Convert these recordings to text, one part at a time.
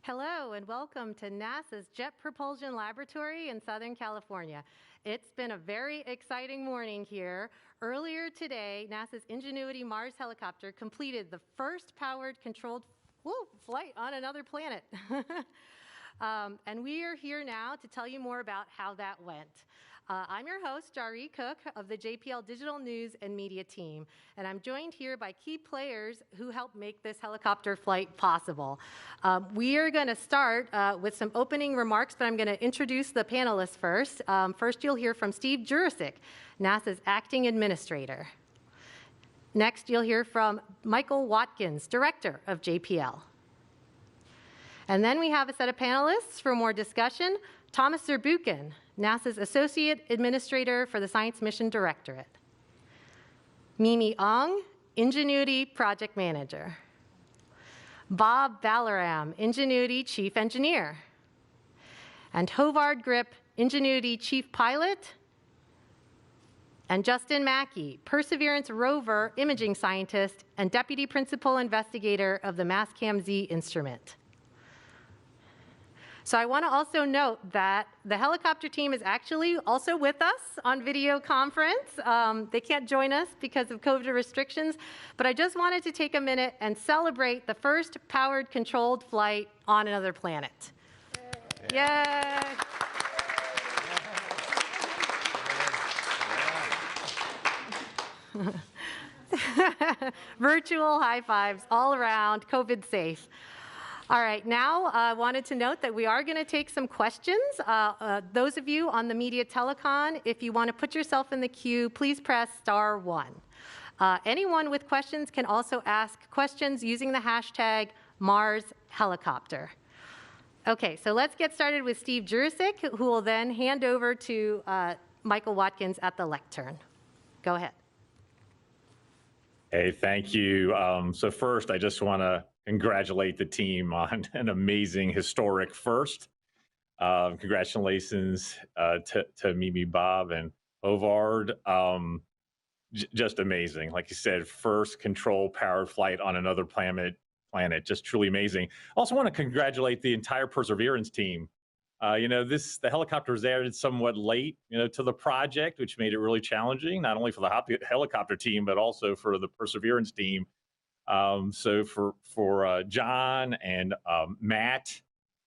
Hello and welcome to NASA's Jet Propulsion Laboratory in Southern California. It's been a very exciting morning here. Earlier today, NASA's Ingenuity Mars helicopter completed the first powered controlled flight on another planet. And we are here now to tell you more about how that went. I'm your host, Jari Cook of the JPL Digital News and Media team, and I'm joined here by key players who helped make this helicopter flight possible. We are going to start with some opening remarks, but I'm going to introduce the panelists first. First, you'll hear from Steve Jurasik, NASA's acting administrator. Next, you'll hear from Michael Watkins, director of JPL. And then we have a set of panelists for more discussion. Thomas Zurbuchen, NASA's Associate Administrator for the Science Mission Directorate. Mimi Ong, Ingenuity Project Manager. Bob Balaram, Ingenuity Chief Engineer. And Hovard Grip, Ingenuity Chief Pilot. And Justin Mackey, Perseverance Rover Imaging Scientist and Deputy Principal Investigator of the Mastcam Z instrument. So I want to also note that the helicopter team is actually also with us on video conference. They can't join us because of COVID restrictions, but I just wanted to take a minute and celebrate the first powered controlled flight on another planet. Yay! Virtual high fives all around, COVID safe. All right, now I wanted to note that we are going to take some questions. Those of you on the media telecon, if you want to put yourself in the queue, please press *1. Anyone with questions can also ask questions using the hashtag #MarsHelicopter. Okay, so let's get started with Steve Jurasik, who will then hand over to Michael Watkins at the lectern. Go ahead. Hey, thank you. So first, I just want to congratulate the team on an amazing historic first. Congratulations to Mimi, Bob, and Hovard. Just amazing. Like you said, first control-powered flight on another planet. Just truly amazing. Also want to congratulate the entire Perseverance team. The helicopter was added somewhat late, to the project, which made it really challenging, not only for the helicopter team, but also for the Perseverance team. So for John and Matt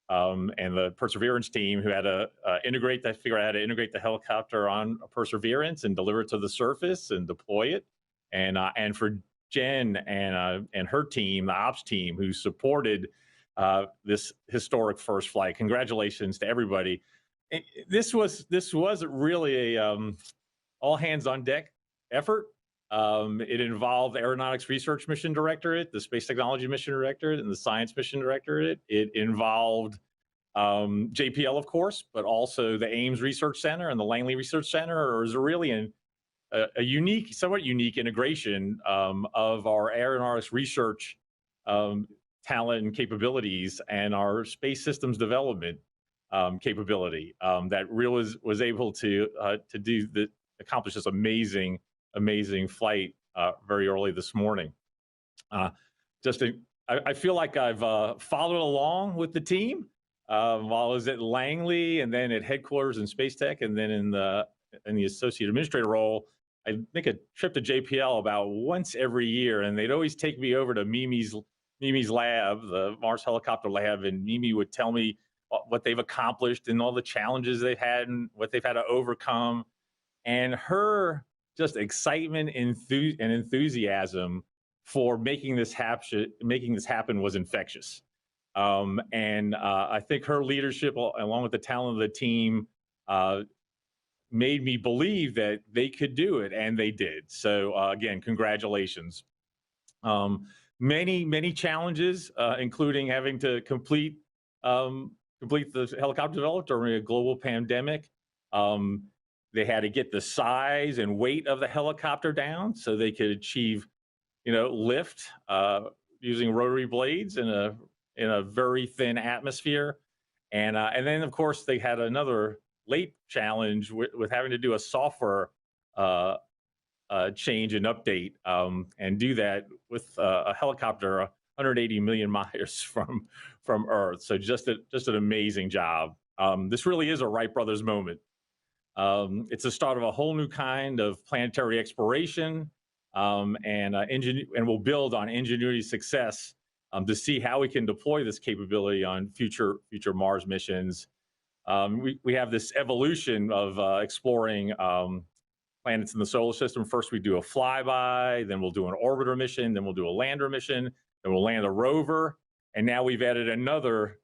and the Perseverance team who had to figure out how to integrate the helicopter on Perseverance and deliver it to the surface and deploy it, and for Jen and her team, the ops team, who supported this historic first flight. Congratulations to everybody. This was really a all hands on deck effort. It involved the Aeronautics Research Mission Directorate, the Space Technology Mission Directorate, and the Science Mission Directorate. It involved JPL, of course, but also the Ames Research Center and the Langley Research Center. It was really a somewhat unique integration of our aeronautics research talent and capabilities and our space systems development capability that really was able to accomplish this amazing flight very early this morning. I feel like I've followed along with the team while I was at Langley and then at headquarters in Space Tech, and then in the associate administrator role. I make a trip to JPL about once every year, and they'd always take me over to Mimi's lab, the Mars Helicopter Lab, and Mimi would tell me what they've accomplished and all the challenges they've had and what they've had to overcome. And her just excitement and enthusiasm for making this happen was infectious. I think her leadership, along with the talent of the team, made me believe that they could do it, and they did. So again, congratulations. Many challenges, including having to complete the helicopter development during a global pandemic. They had to get the size and weight of the helicopter down so they could achieve, lift using rotary blades in a very thin atmosphere. And then, of course, they had another late challenge with having to do a software change and update and do that with a helicopter 180 million miles from Earth. So just an amazing job. This really is a Wright brothers moment. It's the start of a whole new kind of planetary exploration, and we'll build on Ingenuity's success to see how we can deploy this capability on future Mars missions. We have this evolution of exploring planets in the solar system. First, we do a flyby, then we'll do an orbiter mission, then we'll do a lander mission, then we'll land a rover, and now we've added another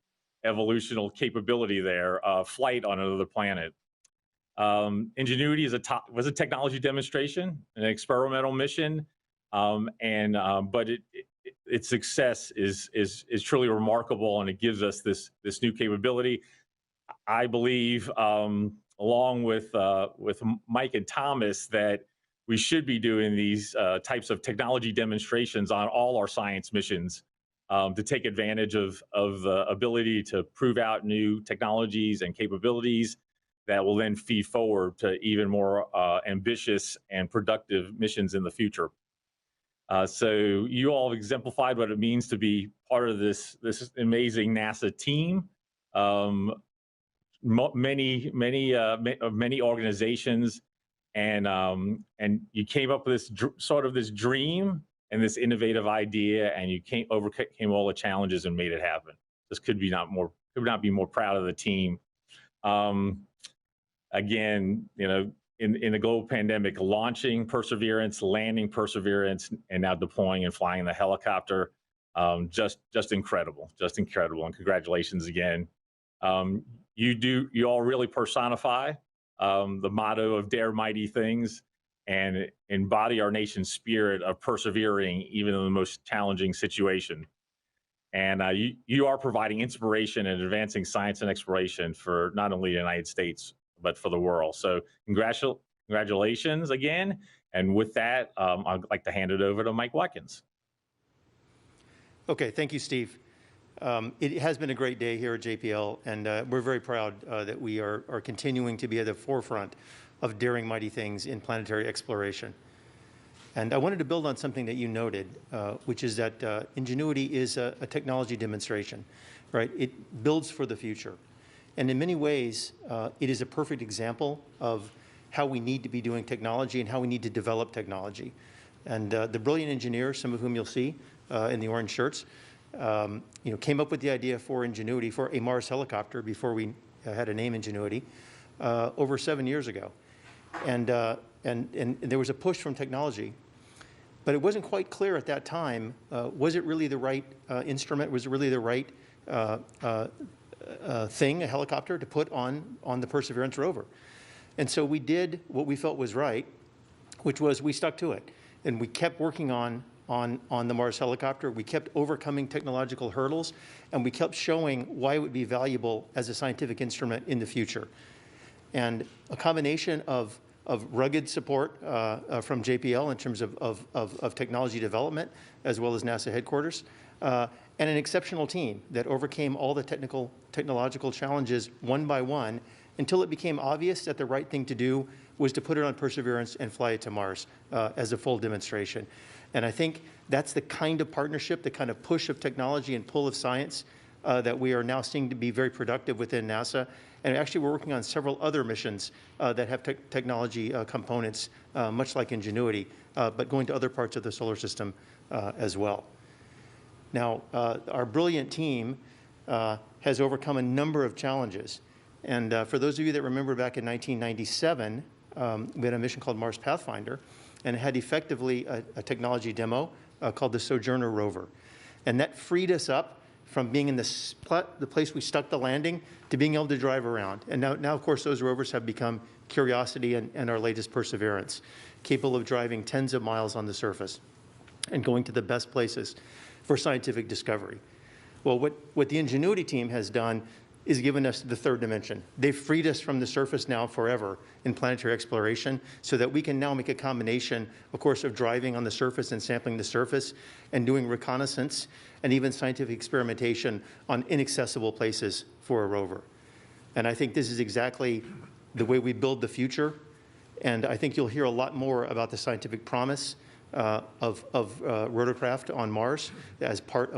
evolutional capability there, flight on another planet. Ingenuity was a technology demonstration, an experimental mission, but its success is truly remarkable, and it gives us this new capability. I believe, along with Mike and Thomas, that we should be doing these types of technology demonstrations on all our science missions to take advantage of the ability to prove out new technologies and capabilities that will then feed forward to even more ambitious and productive missions in the future. So you all have exemplified what it means to be part of this amazing NASA team. Many organizations, and you came up with this dream and this innovative idea, and you overcame all the challenges and made it happen. This could not be more proud of the team. Again, in the global pandemic, launching Perseverance, landing Perseverance, and now deploying and flying the helicopter, just incredible, and congratulations again. You all really personify the motto of Dare Mighty Things and embody our nation's spirit of persevering even in the most challenging situation. And you are providing inspiration and advancing science and exploration for not only the United States, but for the world. So congratulations again. And with that, I'd like to hand it over to Mike Watkins. Okay, thank you, Steve. It has been a great day here at JPL, and we're very proud that we are continuing to be at the forefront of daring mighty things in planetary exploration. And I wanted to build on something that you noted, which is that Ingenuity is a technology demonstration, right? It builds for the future. And in many ways, it is a perfect example of how we need to be doing technology and how we need to develop technology. And the brilliant engineers, some of whom you'll see in the orange shirts, came up with the idea for Ingenuity, for a Mars helicopter, before we had a name Ingenuity, over 7 years ago. And there was a push from technology, but it wasn't quite clear at that time, was it really the right instrument? Was it really the right thing, a helicopter, to put on the Perseverance rover? And so we did what we felt was right, which was we stuck to it. And we kept working on the Mars helicopter. We kept overcoming technological hurdles, and we kept showing why it would be valuable as a scientific instrument in the future. And a combination of rugged support from JPL in terms of technology development, as well as NASA headquarters, and an exceptional team that overcame all the technological challenges one by one until it became obvious that the right thing to do was to put it on Perseverance and fly it to Mars as a full demonstration. And I think that's the kind of partnership, the kind of push of technology and pull of science that we are now seeing to be very productive within NASA. And actually, we're working on several other missions that have technology components, much like Ingenuity, but going to other parts of the solar system as well. Now, our brilliant team has overcome a number of challenges. And for those of you that remember, back in 1997, we had a mission called Mars Pathfinder, and it had effectively a technology demo called the Sojourner rover. And that freed us up from being in the place we stuck the landing to being able to drive around. And now of course, those rovers have become Curiosity and our latest Perseverance, capable of driving tens of miles on the surface and going to the best places for scientific discovery. Well, what the Ingenuity team has done is given us the third dimension. They've freed us from the surface now forever in planetary exploration, so that we can now make a combination, of course, of driving on the surface and sampling the surface and doing reconnaissance and even scientific experimentation on inaccessible places for a rover. And I think this is exactly the way we build the future. And I think you'll hear a lot more about the scientific promise rotorcraft on Mars as part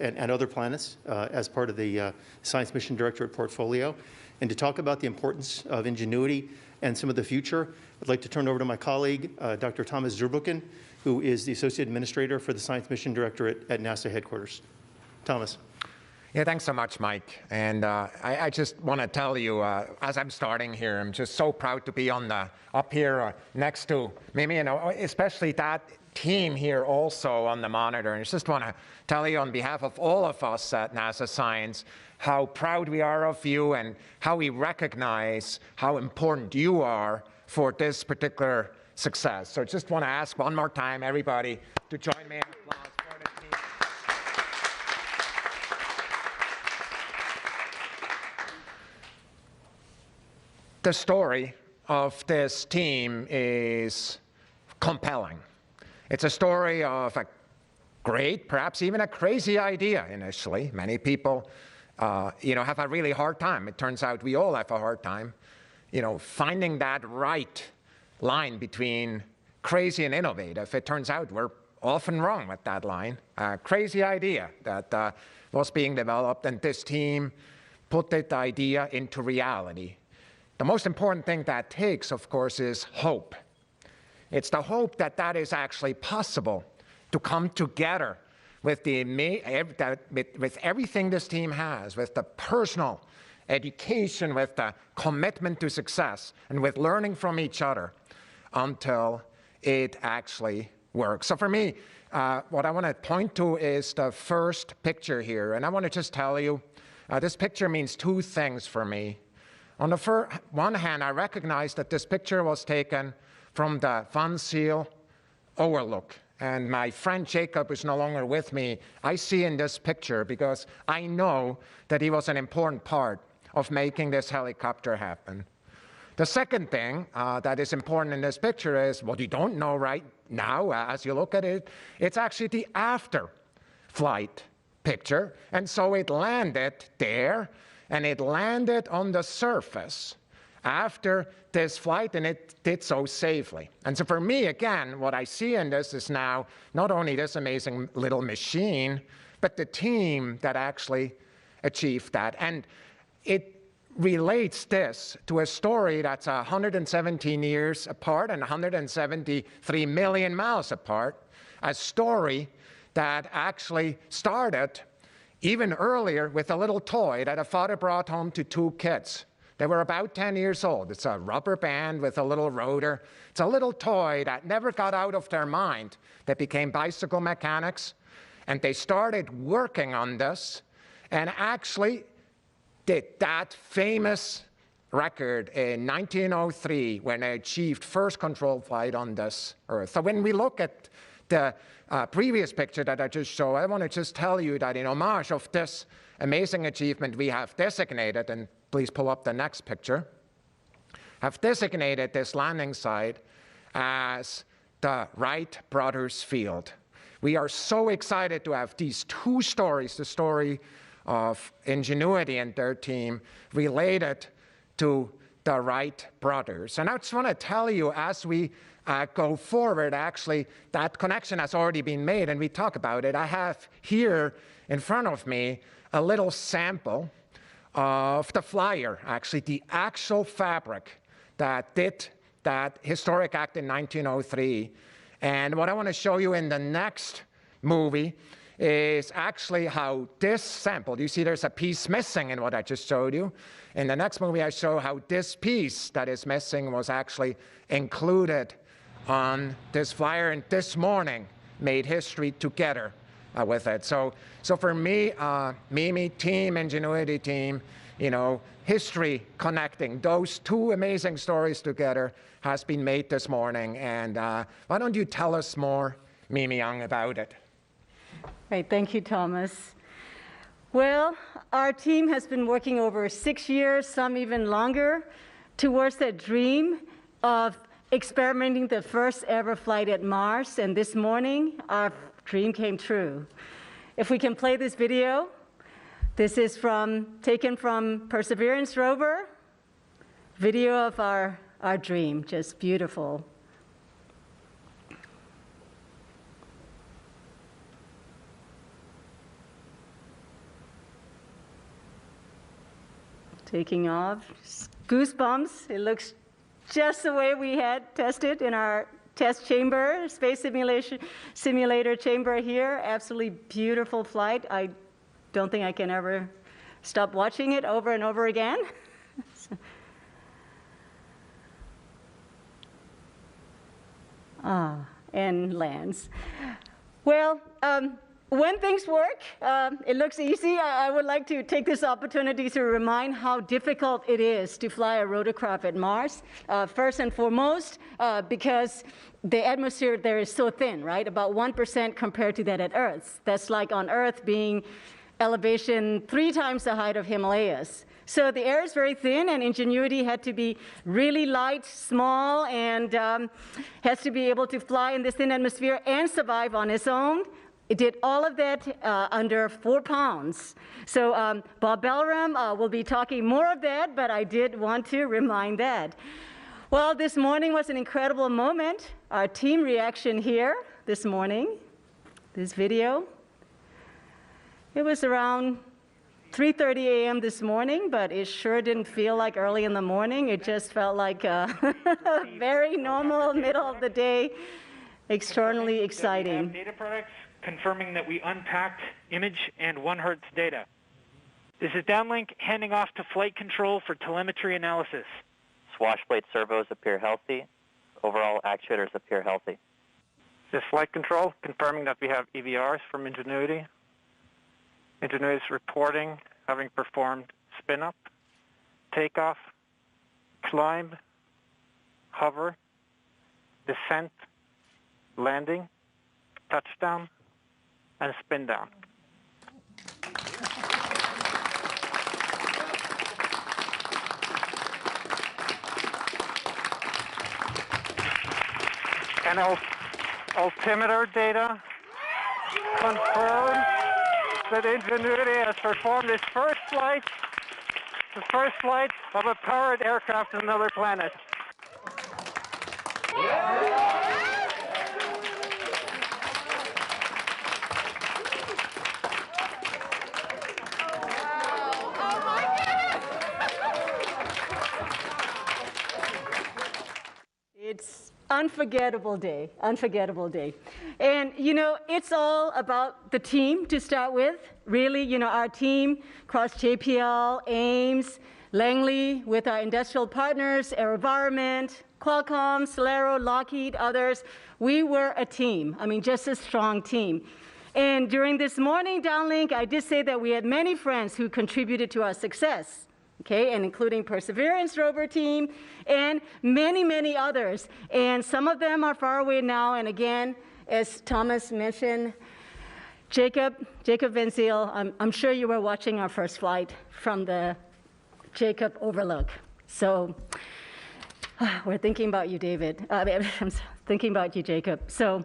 and other planets as part of the Science Mission Directorate portfolio. And to talk about the importance of Ingenuity and some of the future, I'd like to turn over to my colleague, Dr. Thomas Zurbuchen, who is the Associate Administrator for the Science Mission Directorate at NASA headquarters. Thomas. Yeah, thanks so much, Mike. And I just want to tell you, as I'm starting here, I'm just so proud to be up here next to Mimi, and especially that team here also on the monitor. And I just want to tell you on behalf of all of us at NASA Science how proud we are of you and how we recognize how important you are for this particular success. So I just want to ask one more time, everybody, to join me in applause for the team. The story of this team is compelling. It's a story of a great, perhaps even a crazy idea initially. Many people, have a really hard time. It turns out we all have a hard time, finding that right line between crazy and innovative. It turns out we're often wrong with that line. A crazy idea that was being developed, and this team put that idea into reality. The most important thing that takes, of course, is hope. It's the hope that that is actually possible to come together with everything this team has, with the personal education, with the commitment to success, and with learning from each other until it actually works. So for me, what I want to point to is the first picture here. And I want to just tell you, this picture means two things for me. On the one hand, I recognize that this picture was taken from the Van Zyl overlook. And my friend Jacob is no longer with me. I see in this picture because I know that he was an important part of making this helicopter happen. The second thing that is important in this picture is what you don't know right now as you look at it. It's actually the after flight picture. And so it landed there, and it landed on the surface after this flight, and it did so safely. And so for me, again, what I see in this is now not only this amazing little machine, but the team that actually achieved that. And it relates this to a story that's 117 years apart and 173 million miles apart, a story that actually started even earlier with a little toy that a father brought home to two kids. They were about 10 years old. It's a rubber band with a little rotor. It's a little toy that never got out of their mind. They became bicycle mechanics, and they started working on this, and actually did that famous record in 1903 when they achieved first controlled flight on this Earth. So when we look at the previous picture that I just showed, I want to just tell you that in homage of this amazing achievement, we have designated, and please pull up the next picture, have designated this landing site as the Wright Brothers Field. We are so excited to have these two stories, the story of Ingenuity and their team related to the Wright brothers. And I just want to tell you, as we go forward, actually, that connection has already been made, and we talk about it. I have here in front of me a little sample of the flyer, actually, the actual fabric that did that historic act in 1903. And what I want to show you in the next movie is actually how this sample, you see there's a piece missing in what I just showed you. In the next movie, I show how this piece that is missing was actually included on this flyer, and this morning made history together with it. So for me, Mimi team, Ingenuity team, history connecting those two amazing stories together has been made this morning. And why don't you tell us more, Mimi Young, about it? Great, thank you, Thomas. Well, our team has been working over 6 years, some even longer, towards that dream of experimenting the first ever flight at Mars. And this morning, our dream came true. If we can play this video, this is taken from Perseverance rover, video of our dream, just beautiful. taking off. Goosebumps. It looks just the way we had tested in our test chamber, space simulator chamber here. Absolutely beautiful flight. I don't think I can ever stop watching it over and over again. And lands. Well, when things work, it looks easy. I would like to take this opportunity to remind how difficult it is to fly a rotorcraft at Mars. First and foremost, because the atmosphere there is so thin, right? About 1% compared to that at Earth. That's like on Earth being elevation 3 times the height of Himalayas. So the air is very thin, and Ingenuity had to be really light, small, and has to be able to fly in this thin atmosphere and survive on its own. It did all of that under 4 pounds. So Bob Belram will be talking more of that, but I did want to remind that. Well, this morning was an incredible moment. Our team reaction here this morning, this video. It was around 3:30 a.m. this morning, but it sure didn't feel like early in the morning. It just felt like a very normal middle of the day, extraordinarily exciting. We have data products confirming that we unpacked image and 1 Hertz data. This is downlink handing off to flight control for telemetry analysis. Swash plate servos appear healthy. Overall actuators appear healthy. This is flight control confirming that we have EVRs from Ingenuity. Ingenuity is reporting having performed spin-up, takeoff, climb, hover, descent, landing, touchdown, and spin down. And altimeter data confirms that Ingenuity has performed its first flight, the first flight of a powered aircraft to another planet. It's unforgettable day, unforgettable day. And, you know, it's all about the team to start with. Really, you know, our team across JPL, Ames, Langley, with our industrial partners, AeroVironment, Qualcomm, Celero, Lockheed, others. We were a team. I mean, just a strong team. And during this morning downlink, I did say that we had many friends who contributed to our success. Okay, and including Perseverance rover team and many, many others. And some of them are far away now. And again, as Thomas mentioned, Jacob Van Zyl, I'm sure you were watching our first flight from the Jacob Overlook. So we're thinking about you, David. I'm thinking about you, Jacob. So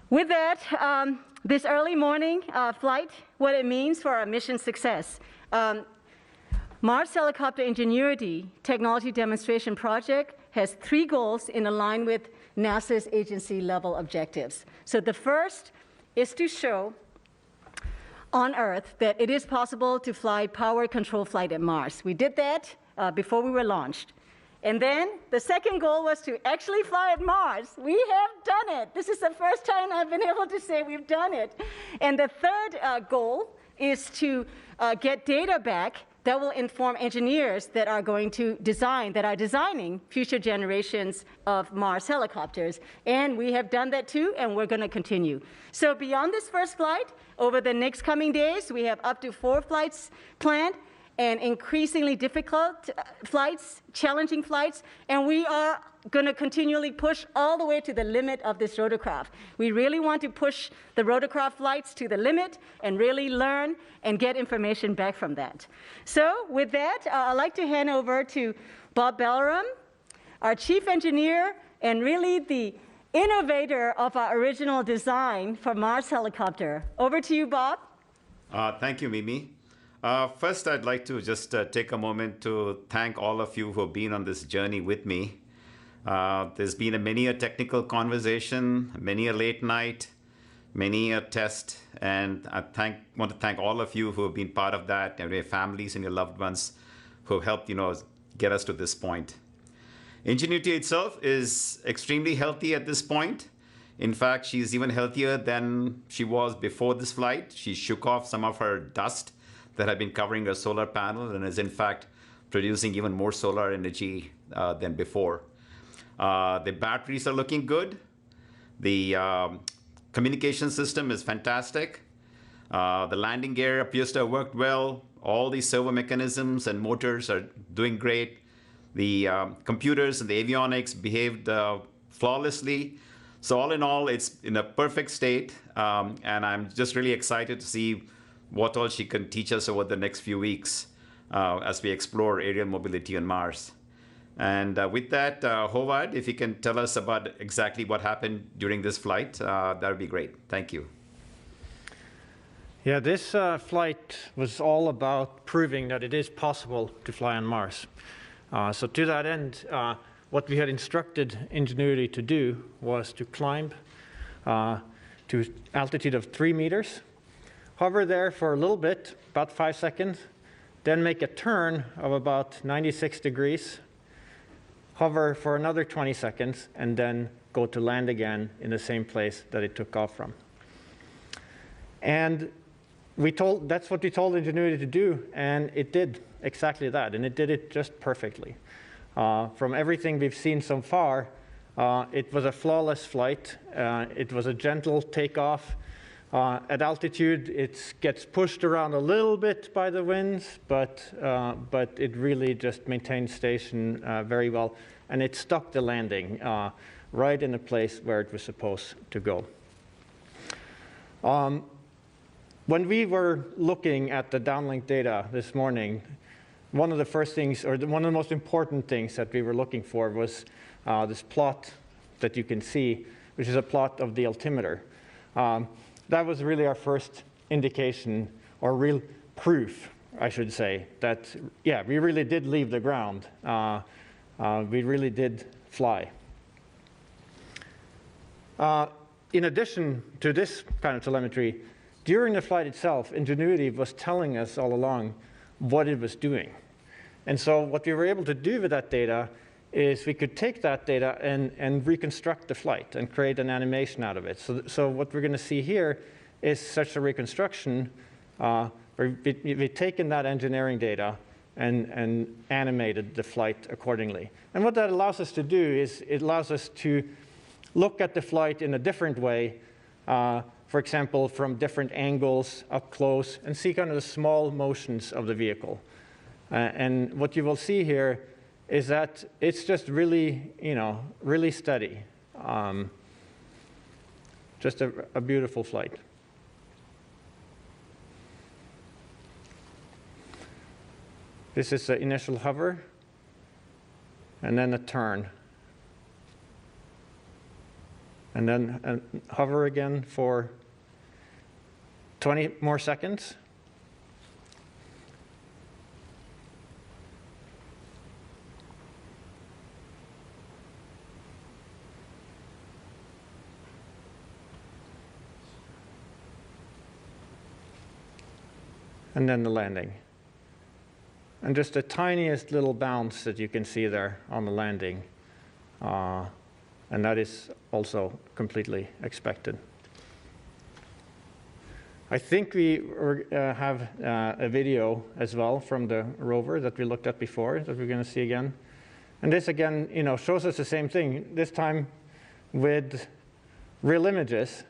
with that, this early morning flight, what it means for our mission success. Mars Helicopter Ingenuity Technology Demonstration Project has 3 goals in line with NASA's agency-level objectives. So the first is to show on Earth that it is possible to fly power control flight at Mars. We did that before we were launched. And then the second goal was to actually fly at Mars. We have done it. This is the first time I've been able to say we've done it. And the third goal is to get data back that will inform engineers that are going to designing future generations of Mars helicopters. And we have done that too, and we're going to continue. So beyond this first flight, over the next coming days, we have up to 4 flights planned, and increasingly difficult flights, challenging flights, and we are going to continually push all the way to the limit of this rotorcraft. We really want to push the rotorcraft flights to the limit and really learn and get information back from that. So with that, I'd like to hand over to Bob Belram, our chief engineer and really the innovator of our original design for Mars Helicopter. Over to you, Bob. Thank you, Mimi. First, I'd like to just take a moment to thank all of you who have been on this journey with me. There's been many a technical conversation, many a late night, many a test, and I want to thank all of you who have been part of that, and your families and your loved ones who have helped, get us to this point. Ingenuity itself is extremely healthy at this point. In fact, she's even healthier than she was before this flight. She shook off some of her dust that had been covering her solar panel and is in fact producing even more solar energy than before. The batteries are looking good. The communication system is fantastic. The landing gear appears to have worked well. All the servo mechanisms and motors are doing great. The computers and the avionics behaved flawlessly. So all in all, it's in a perfect state. And I'm just really excited to see what all she can teach us over the next few weeks as we explore aerial mobility on Mars. And with that, Howard, if you can tell us about exactly what happened during this flight, that would be great. Thank you. Yeah, this flight was all about proving that it is possible to fly on Mars. So to that end, what we had instructed Ingenuity to do was to climb to altitude of 3 meters, hover there for a little bit, about 5 seconds, then make a turn of about 96 degrees, hover for another 20 seconds, and then go to land again in the same place that it took off from. And that's what we told Ingenuity to do, and it did exactly that, and it did it just perfectly. From everything we've seen so far, it was a flawless flight. It was a gentle takeoff. At altitude, it gets pushed around a little bit by the winds, but it really just maintained station very well. And it stuck the landing right in the place where it was supposed to go. When we were looking at the downlink data this morning, one of the first things, or one of the most important things that we were looking for was this plot that you can see, which is a plot of the altimeter. That was really our first indication, or real proof, I should say, that, yeah, we really did leave the ground. We really did fly. In addition to this kind of telemetry, during the flight itself, Ingenuity was telling us all along what it was doing. And so what we were able to do with that data is we could take that data and reconstruct the flight and create an animation out of it. So what we're going to see here is such a reconstruction where we've taken that engineering data and animated the flight accordingly. And what that allows us to do is it allows us to look at the flight in a different way, for example, from different angles up close, and see kind of the small motions of the vehicle. And what you will see here is that it's just really, really steady. Just a beautiful flight. This is the initial hover, and then a turn. And then hover again for 20 more seconds. And then the landing. And just the tiniest little bounce that you can see there on the landing. And that is also completely expected. I think we have a video as well from the rover that we looked at before that we're going to see again. And this again, shows us the same thing, this time with real images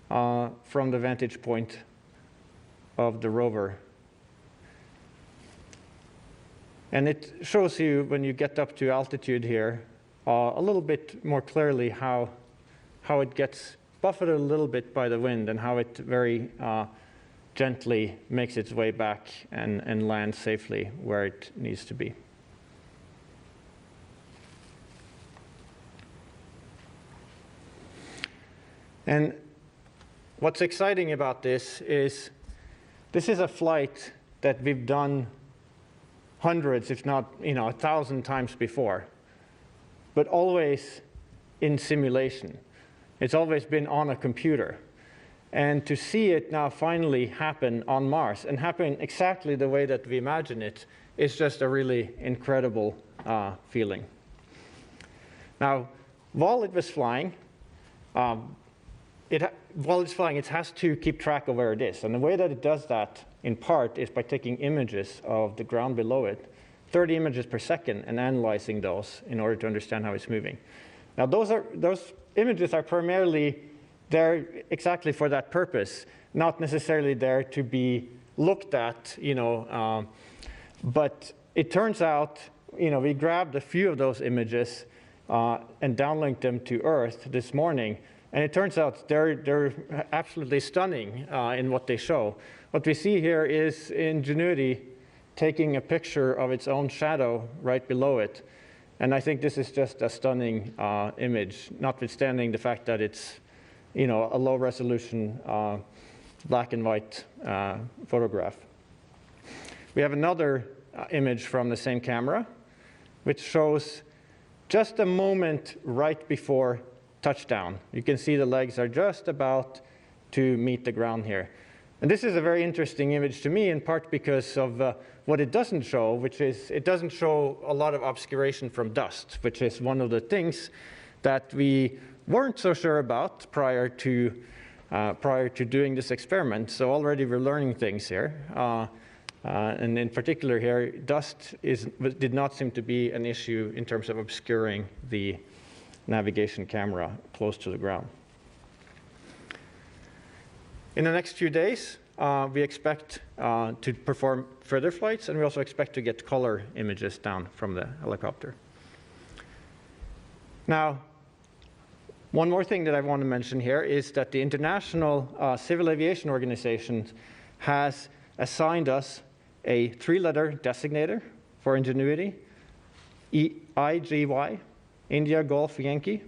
from the vantage point of the rover. And it shows you, when you get up to altitude here, a little bit more clearly how it gets buffeted a little bit by the wind and how it very gently makes its way back and lands safely where it needs to be. And what's exciting about this is a flight that we've done hundreds, if not 1,000 times before, but always in simulation. It's always been on a computer. And to see it now finally happen on Mars, and happen exactly the way that we imagine it, is just a really incredible feeling. Now, while it was flying, it has to keep track of where it is. And the way that it does that, in part, is by taking images of the ground below it, 30 images per second, and analyzing those in order to understand how it's moving. Now, those images are primarily there exactly for that purpose, not necessarily there to be looked at, but it turns out, we grabbed a few of those images and downlinked them to Earth this morning, and it turns out they're absolutely stunning in what they show. What we see here is Ingenuity taking a picture of its own shadow right below it, and I think this is just a stunning image, notwithstanding the fact that it's a low-resolution black and white photograph. We have another image from the same camera, which shows just a moment right before touchdown. You can see the legs are just about to meet the ground here. And this is a very interesting image to me, in part because of what it doesn't show, which is it doesn't show a lot of obscuration from dust, which is one of the things that we weren't so sure about prior to doing this experiment. So already we're learning things here. And in particular here, dust did not seem to be an issue in terms of obscuring the navigation camera close to the ground. In the next few days, we expect to perform further flights, and we also expect to get color images down from the helicopter. Now, one more thing that I want to mention here is that the International Civil Aviation Organization has assigned us a 3-letter designator for Ingenuity, IGY, India Golf Yankee,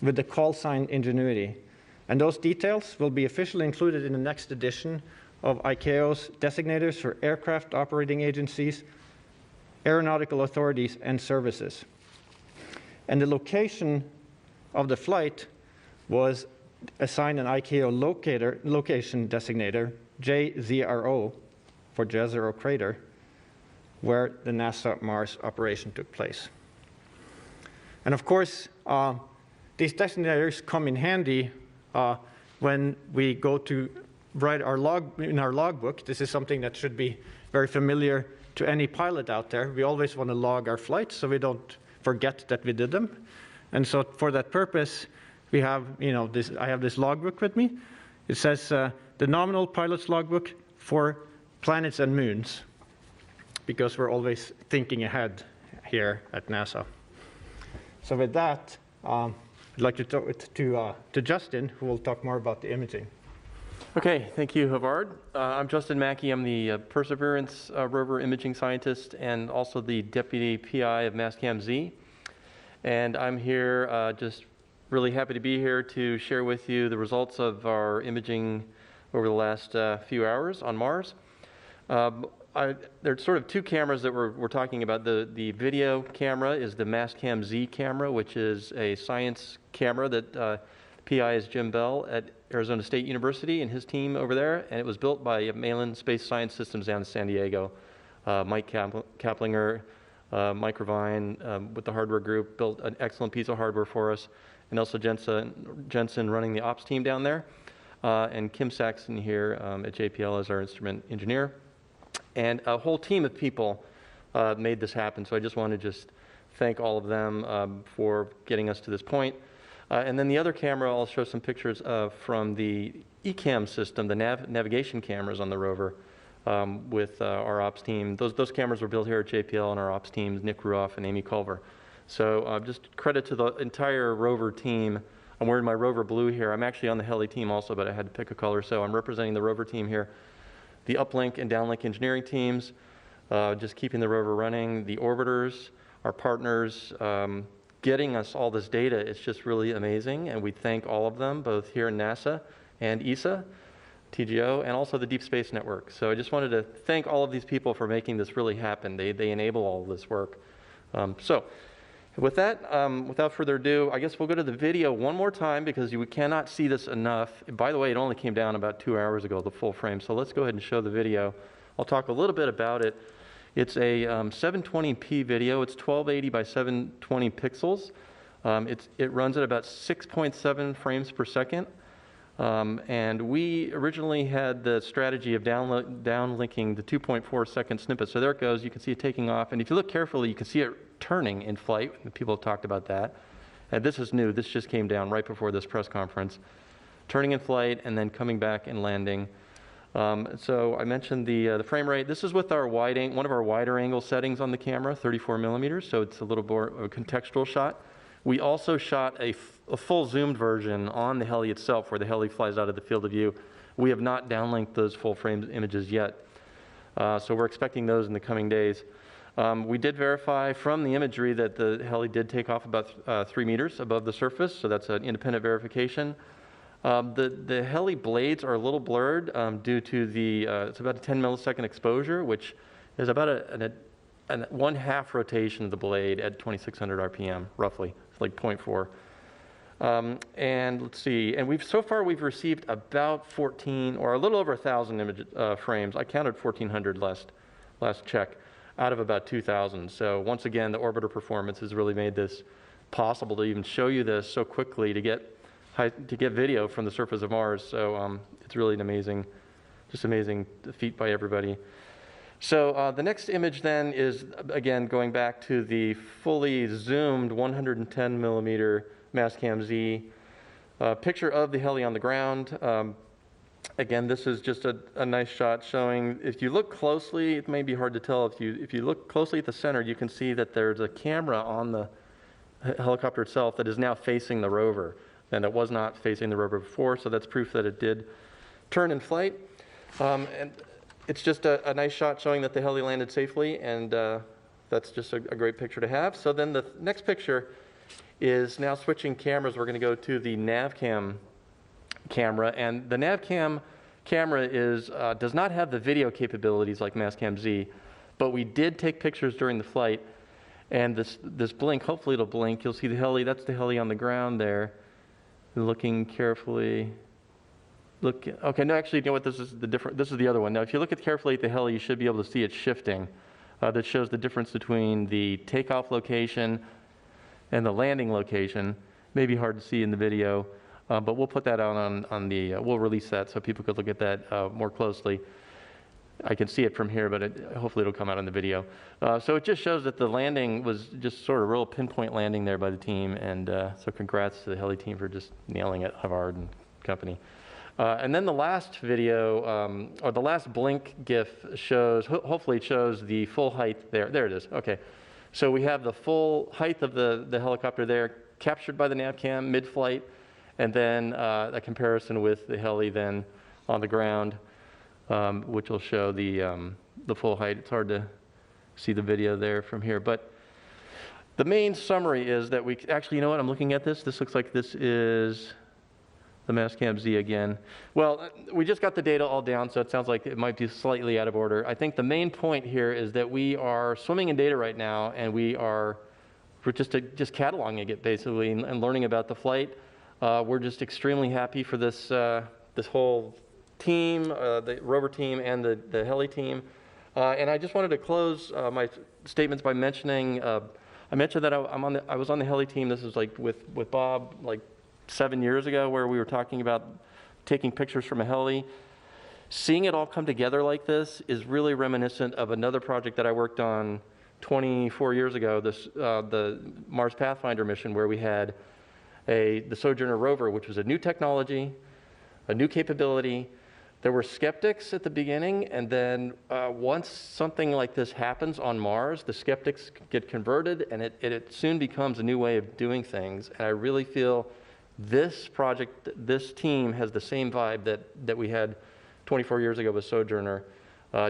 with the call sign Ingenuity. And those details will be officially included in the next edition of ICAO's designators for aircraft operating agencies, aeronautical authorities, and services. And the location of the flight was assigned an ICAO location designator, JZRO, for Jezero Crater, where the NASA Mars operation took place. And of course, these designators come in handy when we go to write our logbook. This is something that should be very familiar to any pilot out there. We always want to log our flights so we don't forget that we did them. And so for that purpose, we have, I have this logbook with me. It says the nominal pilot's logbook for planets and moons, because we're always thinking ahead here at NASA. So with that, I'd like to talk to Justin, who will talk more about the imaging. Okay, thank you, Havard. I'm Justin Mackey. I'm the Perseverance rover imaging scientist and also the deputy PI of Mastcam Z. And I'm here just really happy to be here to share with you the results of our imaging over the last few hours on Mars. There's sort of two cameras that we're talking about. The video camera is the Mastcam Z camera, which is a science camera that PI is Jim Bell at Arizona State University and his team over there. And it was built by Malin Space Science Systems down in San Diego. Mike Kaplinger, Mike Revine with the hardware group built an excellent piece of hardware for us. And also Jensen running the ops team down there. And Kim Saxon here at JPL as our instrument engineer. And a whole team of people made this happen. So I just want to thank all of them for getting us to this point. And then the other camera, I'll show some pictures from the ECAM system, the navigation cameras on the rover with our ops team. Those cameras were built here at JPL and our ops teams, Nick Ruoff and Amy Culver. So just credit to the entire rover team. I'm wearing my rover blue here. I'm actually on the heli team also, but I had to pick a color. So I'm representing the rover team here. The uplink and downlink engineering teams, just keeping the rover running. The orbiters, our partners, getting us all this data. It's just really amazing. And we thank all of them, both here in NASA and ESA, TGO, and also the Deep Space Network. So I just wanted to thank all of these people for making this really happen. They enable all of this work. So with that, without further ado, I guess we'll go to the video one more time because we cannot see this enough. By the way, it only came down about 2 hours ago, the full frame. So let's go ahead and show the video. I'll talk a little bit about it. It's a 720p video. It's 1280 by 720 pixels. It runs at about 6.7 frames per second. And we originally had the strategy of downlinking the 2.4 second snippet. So there it goes. You can see it taking off. And if you look carefully, you can see it turning in flight. People have talked about that. And this is new. This just came down right before this press conference. Turning in flight and then coming back and landing. So I mentioned the frame rate. This is with our one of our wider angle settings on the camera, 34 millimeters. So it's a little more of a contextual shot. We also shot a full zoomed version on the heli itself, where the heli flies out of the field of view. We have not downlinked those full frame images yet. So we're expecting those in the coming days. We did verify from the imagery that the heli did take off about 3 meters above the surface, so that's an independent verification. The heli blades are a little blurred due to it's about a 10 millisecond exposure, which is about a 1/2 rotation of the blade at 2600 RPM, roughly. It's like 0.4. And let's see, and so far we've received about 14 or a little over 1,000 frames. I counted 1,400 last check out of about 2,000. So once again, the orbiter performance has really made this possible to even show you this so quickly to get video from the surface of Mars. So it's really an amazing feat by everybody. So the next image then is, again, going back to the fully zoomed 110 millimeter Mastcam Z picture of the heli on the ground. Again, this is just a nice shot showing, if you look closely, it may be hard to tell, if you look closely at the center, you can see that there's a camera on the helicopter itself that is now facing the rover, and it was not facing the rover before, so that's proof that it did turn in flight. And it's just a nice shot showing that the heli landed safely, and that's just a great picture to have. So then the next picture is now switching cameras. We're going to go to the Nav Cam camera, and the Nav Cam camera does not have the video capabilities like Mastcam Z, but we did take pictures during the flight, and this blink, hopefully it'll blink. You'll see the heli. That's the heli on the ground there, looking carefully. Okay, no, actually, you know what, this is the other one. Now, if you look carefully at the heli, you should be able to see it shifting. That shows the difference between the takeoff location and the landing location. Maybe hard to see in the video, but we'll put that out we'll release that so people could look at that more closely. I can see it from here, but hopefully it'll come out on the video. So it just shows that the landing was just sort of a real pinpoint landing there by the team, and so congrats to the heli team for just nailing it, Havard and company. And then the last video, or the last blink GIF shows, hopefully it shows the full height there. There it is, okay. So we have the full height of the helicopter there, captured by the Nav Cam mid-flight, and then a comparison with the heli then on the ground, which will show the full height. It's hard to see the video there from here, but the main summary is that actually, you know what, I'm looking at this. This looks like this is the Mastcam Z again. Well, we just got the data all down, so it sounds like it might be slightly out of order. I think the main point here is that we are swimming in data right now, and we're just cataloging it basically and learning about the flight. We're just extremely happy for this whole team, the rover team and the heli team. And I just wanted to close my statements by mentioning, I mentioned that I was on the heli team. This is like with Bob, like 7 years ago, where we were talking about taking pictures from a heli. Seeing it all come together like this is really reminiscent of another project that I worked on 24 years ago, the Mars Pathfinder mission, where we had the Sojourner rover, which was a new technology, a new capability. There were skeptics at the beginning, and then once something like this happens on Mars, the skeptics get converted, and it soon becomes a new way of doing things. And I really feel this project, this team has the same vibe that we had 24 years ago with Sojourner.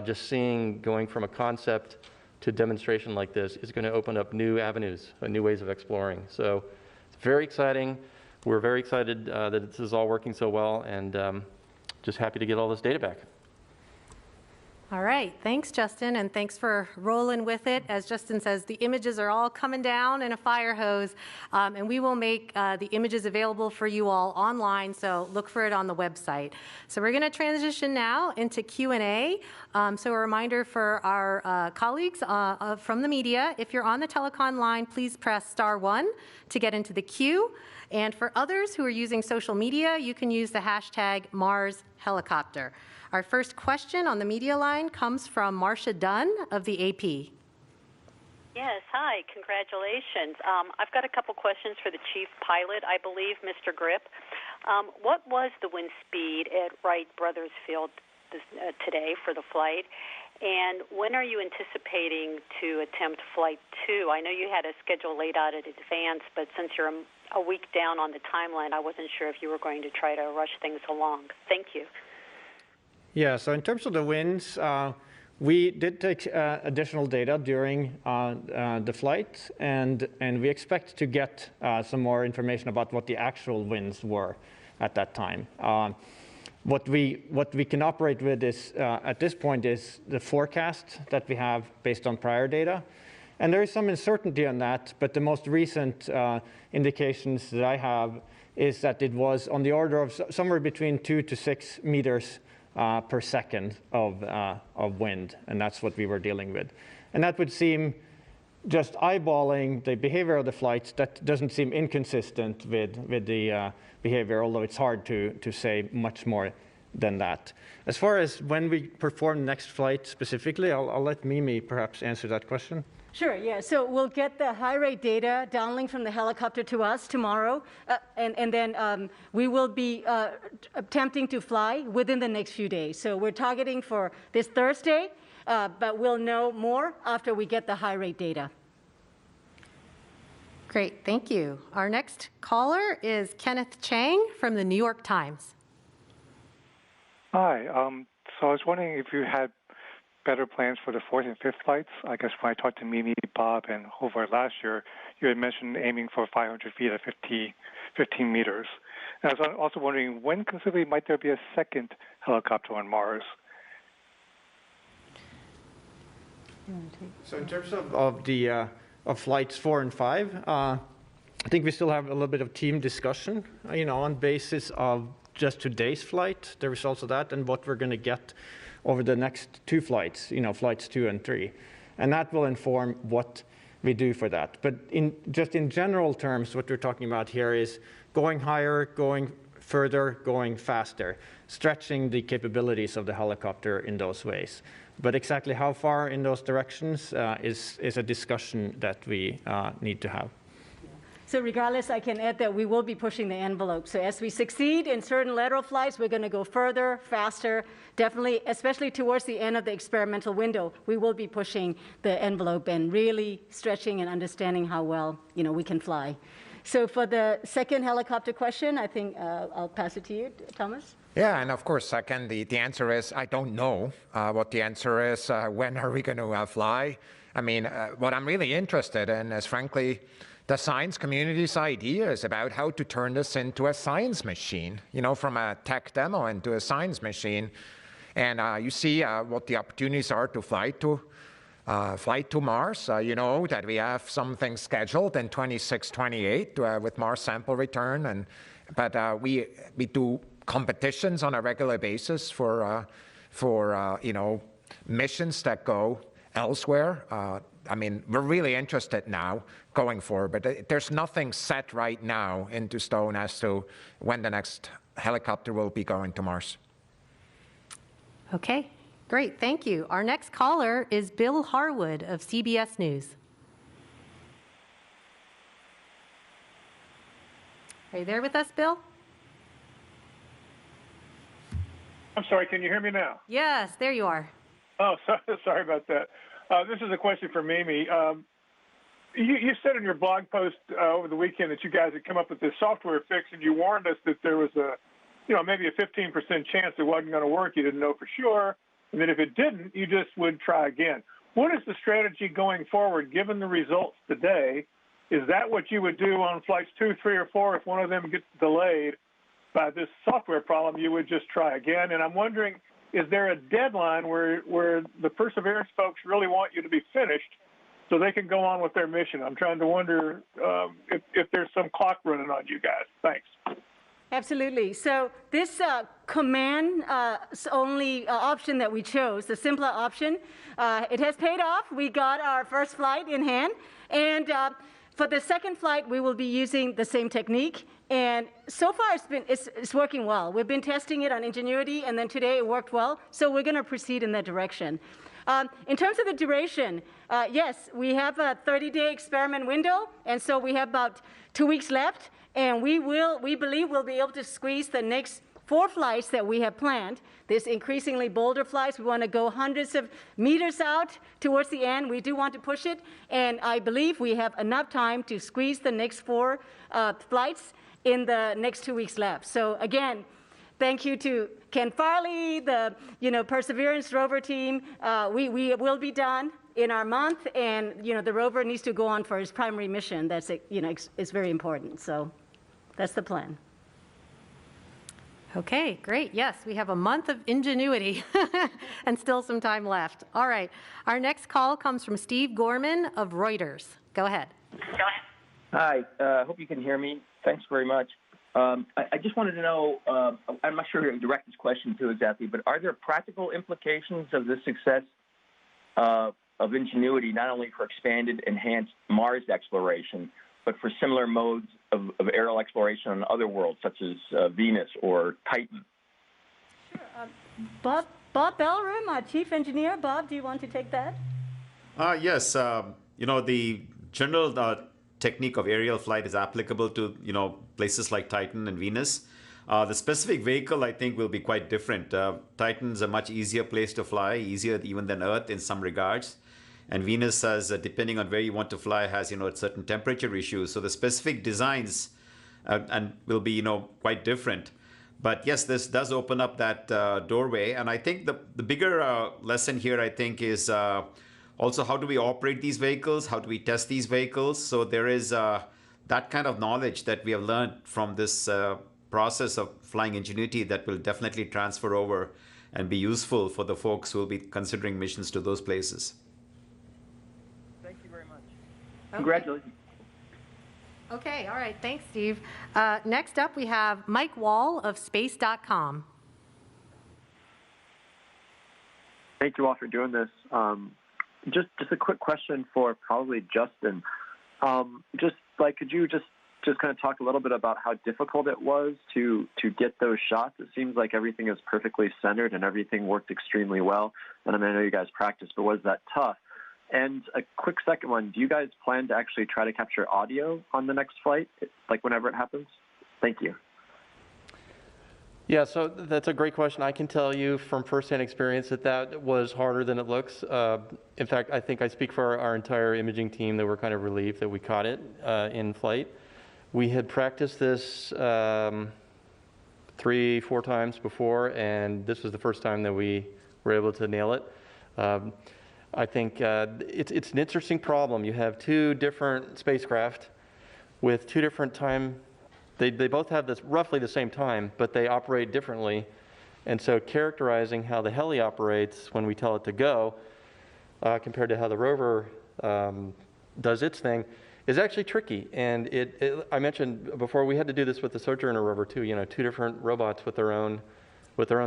Just going from a concept to demonstration like this is going to open up new avenues, new ways of exploring. So it's very exciting. We're very excited that this is all working so well, and just happy to get all this data back. All right, thanks, Justin, and thanks for rolling with it. As Justin says, the images are all coming down in a fire hose, and we will make the images available for you all online, so look for it on the website. So we're going to transition now into Q&A. So a reminder for our colleagues from the media, if you're on the telecon line, please press *1 to get into the queue. And for others who are using social media, you can use the hashtag #MarsHelicopter. Our first question on the media line comes from Marcia Dunn of the AP. Yes, hi, congratulations. I've got a couple questions for the chief pilot, I believe, Mr. Grip. What was the wind speed at Wright Brothers Field today for the flight? And when are you anticipating to attempt Flight 2? I know you had a schedule laid out in advance, but since you're a week down on the timeline, I wasn't sure if you were going to try to rush things along. Thank you. Yeah, so in terms of the winds, we did take additional data during the flight, and we expect to get some more information about what the actual winds were at that time. What we can operate with is, at this point, is the forecast that we have based on prior data. And there is some uncertainty on that, but the most recent indications that I have is that it was on the order of somewhere between 2 to 6 meters per second of wind, and that's what we were dealing with. And that would seem, just eyeballing the behavior of the flights, that doesn't seem inconsistent with the behavior, although it's hard to say much more than that. As far as when we perform the next flight specifically, I'll let Mimi perhaps answer that question. Sure, yeah. So we'll get the high rate data downlink from the helicopter to us tomorrow, and then we will be attempting to fly within the next few days. So we're targeting for this Thursday, but we'll know more after we get the high rate data. Great, thank you. Our next caller is Kenneth Chang from the New York Times. Hi, so I was wondering if you had better plans for the 4th and 5th flights. I guess when I talked to Mimi, Bob, and Hobart last year, you had mentioned aiming for 500 feet at 15 meters. And I was also wondering, when conceivably might there be a second helicopter on Mars? So in terms of flights 4 and 5, I think we still have a little bit of team discussion, on basis of just today's flight, the results of that, and what we're going to get over the next 2 flights, flights 2 and 3. And that will inform what we do for that. But just in general terms, what we're talking about here is going higher, going further, going faster, stretching the capabilities of the helicopter in those ways. But exactly how far in those directions is a discussion that we need to have. So regardless, I can add that we will be pushing the envelope. So as we succeed in certain lateral flights, we're going to go further, faster, definitely, especially towards the end of the experimental window, we will be pushing the envelope and really stretching and understanding how well, we can fly. So for the second helicopter question, I think I'll pass it to you, Thomas. Yeah, and of course, second, the answer is I don't know what the answer is. When are we going to fly? I mean, what I'm really interested in is, frankly, the science community's idea is about how to turn this into a science machine, from a tech demo into a science machine. And you see what the opportunities are to fly to Mars. You know that we have something scheduled in 26, 28 with Mars sample return. But we do competitions on a regular basis for missions that go elsewhere. I mean, we're really interested now going forward, but there's nothing set right now into stone as to when the next helicopter will be going to Mars. Okay, great, thank you. Our next caller is Bill Harwood of CBS News. Are you there with us, Bill? I'm sorry, can you hear me now? Yes, there you are. Oh, sorry about that. This is a question for Mimi. You said in your blog post over the weekend that you guys had come up with this software fix, and you warned us that there was maybe a 15% chance it wasn't going to work. You didn't know for sure. And then if it didn't, you just would try again. What is the strategy going forward, given the results today? Is that what you would do on flights 2, 3, or 4 if one of them gets delayed by this software problem? You would just try again. And I'm wondering is there a deadline where the Perseverance folks really want you to be finished so they can go on with their mission? I'm trying to wonder if there's some clock running on you guys. Thanks. Absolutely. So this command only option that we chose, the simpler option, it has paid off. We got our first flight in hand. And for the second flight, we will be using the same technique. And so far, it's working well. We've been testing it on Ingenuity, and then today it worked well. So we're going to proceed in that direction. In terms of the duration, yes, we have a 30-day experiment window, and so we have about 2 weeks left. And we believe we'll be able to squeeze the next 4 flights that we have planned. This increasingly bolder flights, we want to go hundreds of meters out towards the end. We do want to push it, and I believe we have enough time to squeeze the next 4 flights in the next 2 weeks left. So again, thank you to Ken Farley, the Perseverance rover team. We will be done in our month, and the rover needs to go on for his primary mission. That's it's very important. So that's the plan. Okay, great. Yes, we have a month of Ingenuity and still some time left. All right. Our next call comes from Steve Gorman of Reuters. Go ahead. Hi. Hope you can hear me. Thanks very much. I just wanted to know, I'm not sure who to direct this question to exactly, but are there practical implications of the success of Ingenuity, not only for expanded, enhanced Mars exploration, but for similar modes of aerial exploration on other worlds, such as Venus or Titan? Sure. Bob Bellroom, our chief engineer. Bob, do you want to take that? Yes. The general technique of aerial flight is applicable to places like Titan and Venus. The specific vehicle, I think, will be quite different. Titan's a much easier place to fly, easier even than Earth in some regards. And Venus, has, depending on where you want to fly, has certain temperature issues. So the specific designs and will be quite different. But yes, this does open up that doorway. And I think the bigger lesson here, I think, is also how do we operate these vehicles? How do we test these vehicles? So there is that kind of knowledge that we have learned from this process of flying Ingenuity that will definitely transfer over and be useful for the folks who will be considering missions to those places. Thank you very much. Okay. Congratulations. Okay, all right. Thanks, Steve. Next up, we have Mike Wall of space.com. Thank you all for doing this. Just a quick question for probably Justin. Could you just kind of talk a little bit about how difficult it was to get those shots? It seems like everything is perfectly centered and everything worked extremely well. And I know you guys practiced, but was that tough? And a quick second one, do you guys plan to actually try to capture audio on the next flight, like whenever it happens? Thank you. Yeah, so that's a great question. I can tell you from firsthand experience that was harder than it looks. In fact, I think I speak for our entire imaging team that we're kind of relieved that we caught it in flight. We had practiced this 3-4 times before, and this was the first time that we were able to nail it. I think it's an interesting problem. You have 2 different spacecraft with 2 different time. They both have this roughly the same time, but they operate differently. And so characterizing how the heli operates when we tell it to go compared to how the rover does its thing is actually tricky. And I mentioned before, we had to do this with the Sojourner rover too, 2 different robots with their own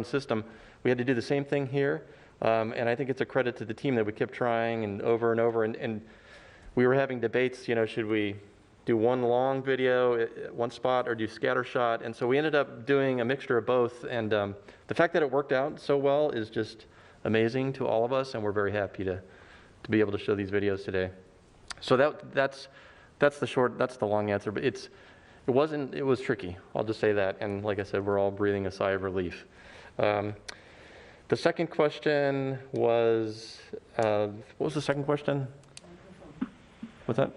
system. We had to do the same thing here. And I think it's a credit to the team that we kept trying and over. And we were having debates, should we do one long video at one spot or do scatter shot? And so we ended up doing a mixture of both. And the fact that it worked out so well is just amazing to all of us. And we're very happy to be able to show these videos today. So that's the long answer. But it was tricky. I'll just say that. And like I said, we're all breathing a sigh of relief. The second question was, what was the second question? What's that?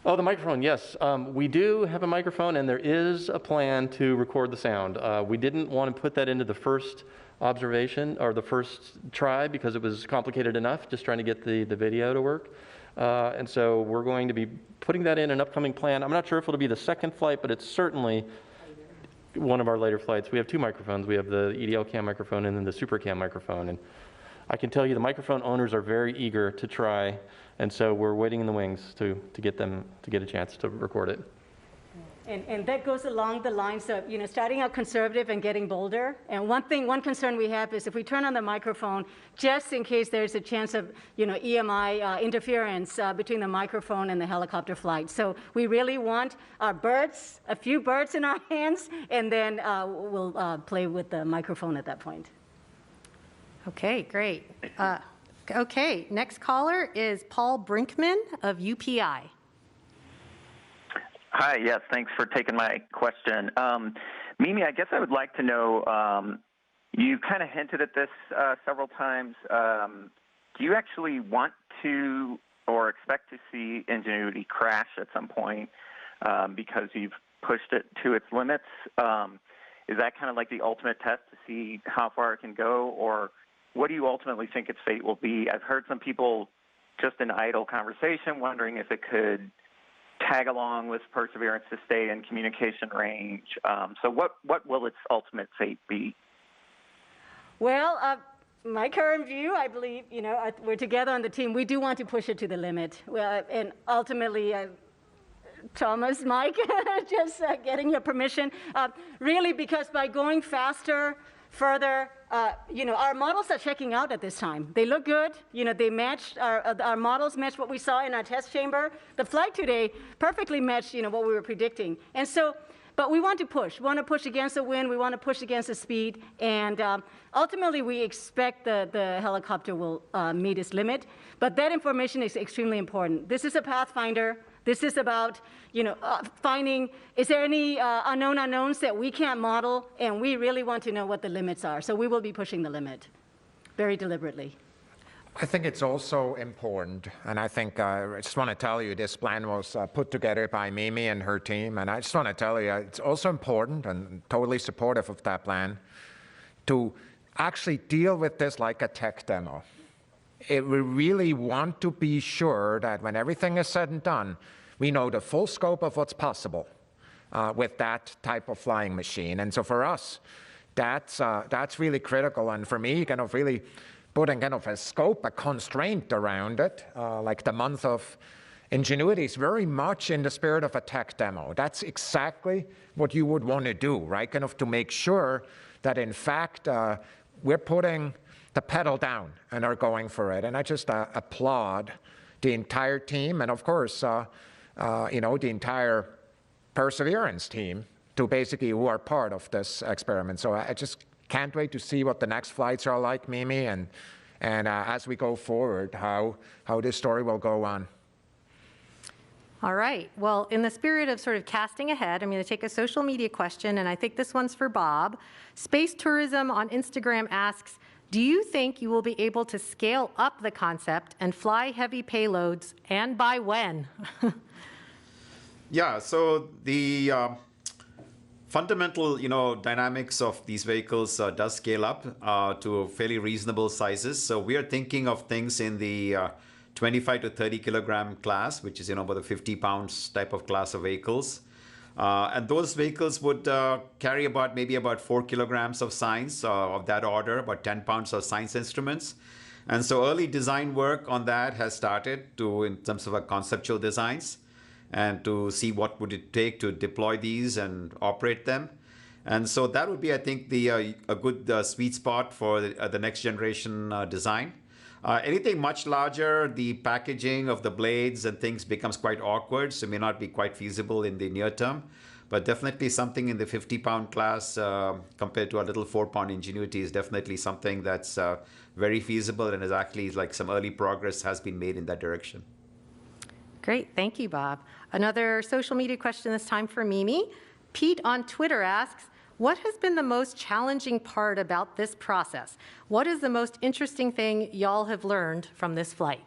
Oh, the microphone, yes. We do have a microphone, and there is a plan to record the sound. We didn't want to put that into the first observation or the first try because it was complicated enough just trying to get the video to work. And so we're going to be putting that in an upcoming plan. I'm not sure if it'll be the second flight, but it's certainly one of our later flights, we have two microphones. We have the EDL cam microphone and then the super cam microphone. And I can tell you the microphone owners are very eager to try, and so we're waiting in the wings to get a chance to record it. And that goes along the lines of, starting out conservative and getting bolder. And one concern we have is if we turn on the microphone, just in case there's a chance of, EMI interference between the microphone and the helicopter flight. So we really want our birds, a few birds in our hands, and then we'll play with the microphone at that point. Okay, great. Okay, next caller is Paul Brinkman of UPI. Hi, yes, thanks for taking my question. Mimi, I guess I would like to know, you kind of hinted at this several times. Do you actually want to or expect to see Ingenuity crash at some point because you've pushed it to its limits? Is that kind of like the ultimate test to see how far it can go, or what do you ultimately think its fate will be? I've heard some people just in idle conversation wondering if it could tag along with Perseverance to stay in communication range. So what will its ultimate fate be? Well, my current view, I believe, we're together on the team. We do want to push it to the limit. And ultimately, Thomas, Mike, just getting your permission. Really, because by going faster, further, our models are checking out at this time. They look good. They matched, our models matched what we saw in our test chamber. The flight today perfectly matched, what we were predicting. And so, but we want to push. We want to push against the wind. We want to push against the speed. And ultimately, we expect the helicopter will meet its limit. But that information is extremely important. This is a pathfinder. This is about, finding, is there any unknown unknowns that we can't model? And we really want to know what the limits are. So we will be pushing the limit very deliberately. I think it's also important, and I think I just want to tell you this plan was put together by Mimi and her team, and I just want to tell you it's also important and totally supportive of that plan to actually deal with this like a tech demo. We really want to be sure that when everything is said and done, we know the full scope of what's possible with that type of flying machine. And so for us, that's really critical. And for me, kind of really putting kind of a scope, a constraint around it, like the month of Ingenuity is very much in the spirit of a tech demo. That's exactly what you would want to do, right? Kind of to make sure that in fact, we're putting the pedal down and are going for it. And I just applaud the entire team and of course, the entire Perseverance team to basically who are part of this experiment. So I just can't wait to see what the next flights are like, Mimi, and as we go forward, how this story will go on. All right. Well, in the spirit of sort of casting ahead, I'm going to take a social media question, and I think this one's for Bob. Space Tourism on Instagram asks, do you think you will be able to scale up the concept and fly heavy payloads, and by when? Yeah, so the fundamental, dynamics of these vehicles does scale up to fairly reasonable sizes. So we are thinking of things in the 25 to 30 kilogram class, which is, about the 50 pounds type of class of vehicles. And those vehicles would carry maybe about 4 kilograms of science of that order, about 10 pounds of science instruments. And so early design work on that has started in terms of conceptual designs and to see what would it take to deploy these and operate them. And so that would be, I think, a good sweet spot for the next generation design. Anything much larger, the packaging of the blades and things becomes quite awkward, so may not be quite feasible in the near term. But definitely something in the 50-pound class compared to a little 4-pound Ingenuity is definitely something that's very feasible and is actually like some early progress has been made in that direction. Great. Thank you, Bob. Another social media question this time for Mimi. Pete on Twitter asks, what has been the most challenging part about this process? What is the most interesting thing y'all have learned from this flight?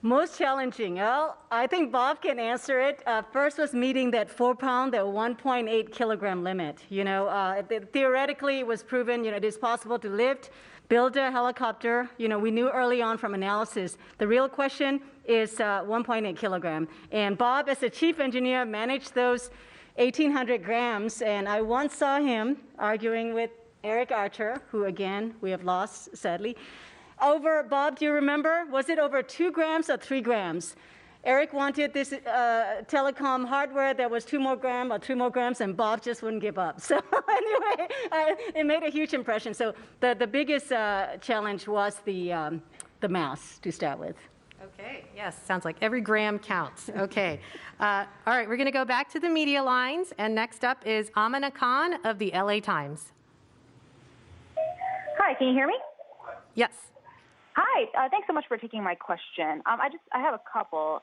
Most challenging? Well, I think Bob can answer it. First was meeting that 4-pound, that 1.8 kilogram limit. Theoretically, it was proven, it is possible to lift, build a helicopter. We knew early on from analysis. The real question is 1.8 kilogram. And Bob, as the chief engineer, managed those 1,800 grams. And I once saw him arguing with Eric Archer, who again, we have lost, sadly. Over, Bob, do you remember? Was it over 2 grams or 3 grams? Eric wanted this telecom hardware that was 2 more grams or 3 more grams, and Bob just wouldn't give up. So anyway, it made a huge impression. So the biggest challenge was the mass to start with. Okay, yes, sounds like every gram counts. Okay. All right, we're going to go back to the media lines, and next up is Amina Khan of the LA Times. Hi, can you hear me? Yes. Hi, thanks so much for taking my question. I have a couple.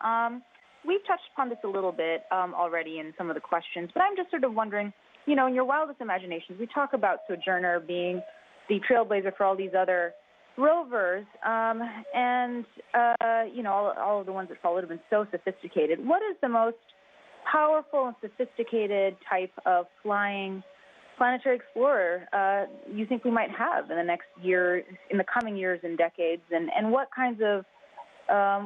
We've touched upon this a little bit already in some of the questions, but I'm just sort of wondering, you know, in your wildest imaginations, we talk about Sojourner being the trailblazer for all these other rovers, and you know, all of the ones that followed have been so sophisticated. What is the most powerful and sophisticated type of flying planetary explorer you think we might have in the next year, in the coming years and decades, and what kinds of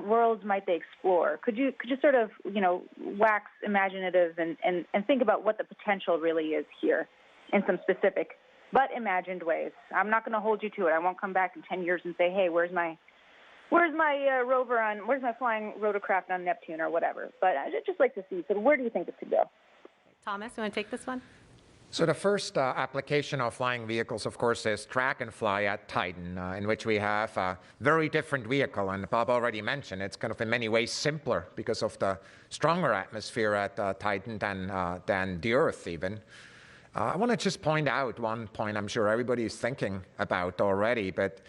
worlds might they explore? Could you sort of, you know, wax imaginative and think about what the potential really is here in some specific but imagined ways? I'm not going to hold you to it. I won't come back in 10 years and say, hey, where's my rover on, where's my flying rotorcraft on Neptune or whatever. But I'd just like to see, so where do you think this could go? Thomas, you want to take this one? So the first application of flying vehicles, of course, is track and fly at Titan, in which we have a very different vehicle. And Bob already mentioned it's kind of in many ways simpler because of the stronger atmosphere at Titan than the Earth even. I want to just point out one point I'm sure everybody is thinking about already, but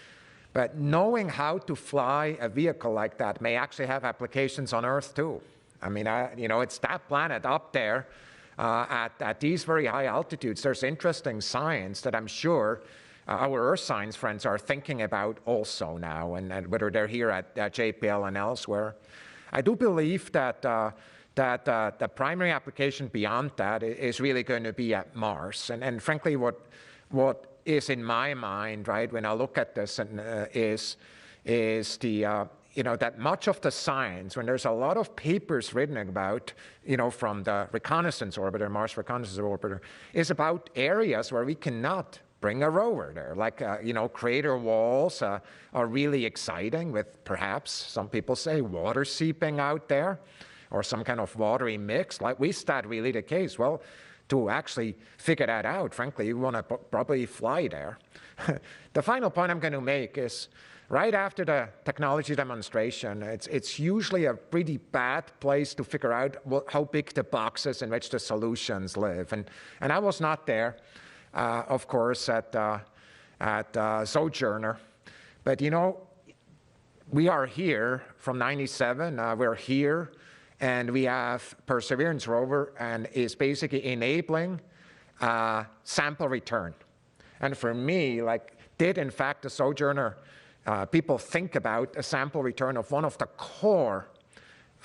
knowing how to fly a vehicle like that may actually have applications on Earth too. I mean, you know, it's that planet up there. At these very high altitudes, there's interesting science that I'm sure our Earth science friends are thinking about also now, and whether they're here at JPL and elsewhere. I do believe that the primary application beyond that is really going to be at Mars. And frankly, what is in my mind, right, when I look at this, is the you know, that much of the science, when there's a lot of papers written about, you know, from the reconnaissance orbiter, Mars reconnaissance orbiter, is about areas where we cannot bring a rover there. Like, you know, crater walls are really exciting with perhaps, some people say, water seeping out there or some kind of watery mix. Like, is that really the case? Well, to actually figure that out, frankly, you want to probably fly there. The final point I'm going to make is, right after the technology demonstration, it's usually a pretty bad place to figure out how big the boxes in which the solutions live. And I was not there, of course, at Sojourner. But, you know, we are here from 97. We're here, and we have Perseverance rover, and is basically enabling sample return. And for me, like, did in fact the Sojourner people think about a sample return of one of the core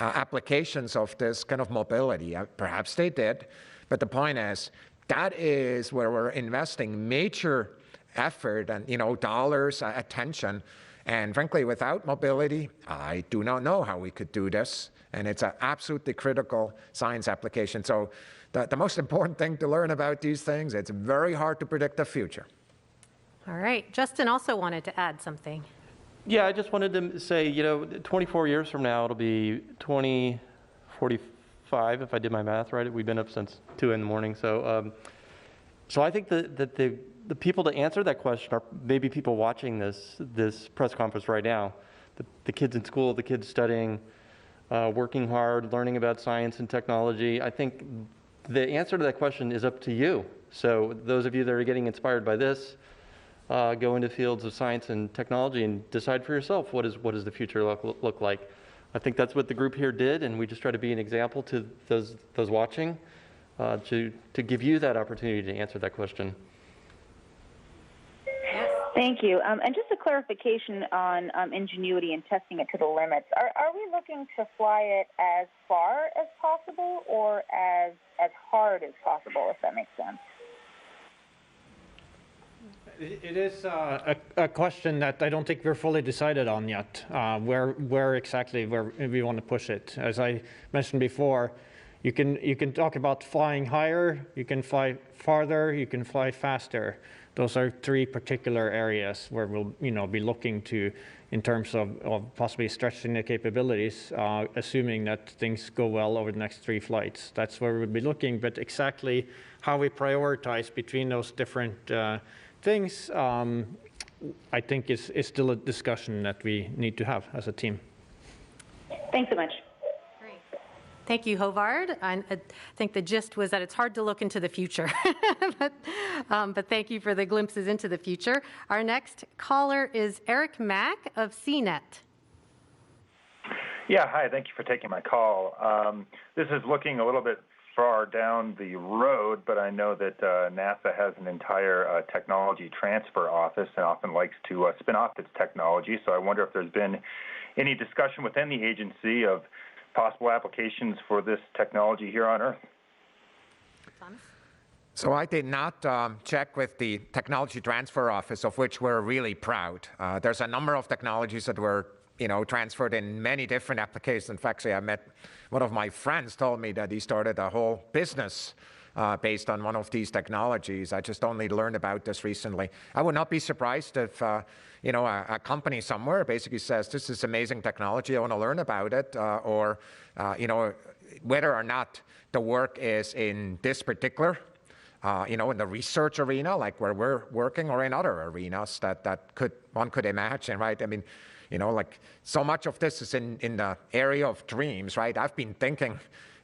applications of this kind of mobility? Perhaps they did, but the point is, that is where we're investing major effort and, you know, dollars, attention. And frankly, without mobility, I do not know how we could do this. And it's an absolutely critical science application. So the most important thing to learn about these things, it's very hard to predict the future. All right. Justin also wanted to add something. Yeah, I just wanted to say, you know, 24 years from now, it'll be 2045, if I did my math right. We've been up since 2 in the morning. So I think that the people to answer that question are maybe people watching this press conference right now. The kids in school, the kids studying, working hard, learning about science and technology. I think the answer to that question is up to you. So those of you that are getting inspired by this, go into fields of science and technology and decide for yourself what does the future look like. I think that's what the group here did, and we just try to be an example to those watching to give you that opportunity to answer that question. Thank you. And just a clarification on Ingenuity and testing it to the limits. Are we looking to fly it as far as possible or as hard as possible, if that makes sense? It is a question that I don't think we're fully decided on yet, where exactly we want to push it. As I mentioned before, You can talk about flying higher, you can fly farther, you can fly faster. Those are three particular areas where we'll be looking to in terms of possibly stretching the capabilities, assuming that things go well over the next 3 flights. That's where we'll be looking, but exactly how we prioritize between those different things, I think is still a discussion that we need to have as a team. Thanks so much. Thank you, Håvard. I think the gist was that it's hard to look into the future, but thank you for the glimpses into the future. Our next caller is Eric Mack of CNET. Yeah, hi, thank you for taking my call. This is looking a little bit far down the road, but I know that NASA has an entire technology transfer office and often likes to spin off its technology. So I wonder if there's been any discussion within the agency of possible applications for this technology here on Earth. So I did not check with the Technology Transfer Office, of which we're really proud. There's a number of technologies that were transferred in many different applications. In fact, I met one of my friends told me that he started a whole business based on one of these technologies. I just only learned about this recently. I would not be surprised if a company somewhere basically says, this is amazing technology, I want to learn about it, or whether or not the work is in this particular, in the research arena, like where we're working, or in other arenas that one could imagine, right? I mean, like so much of this is in the area of dreams, right? I've been thinking,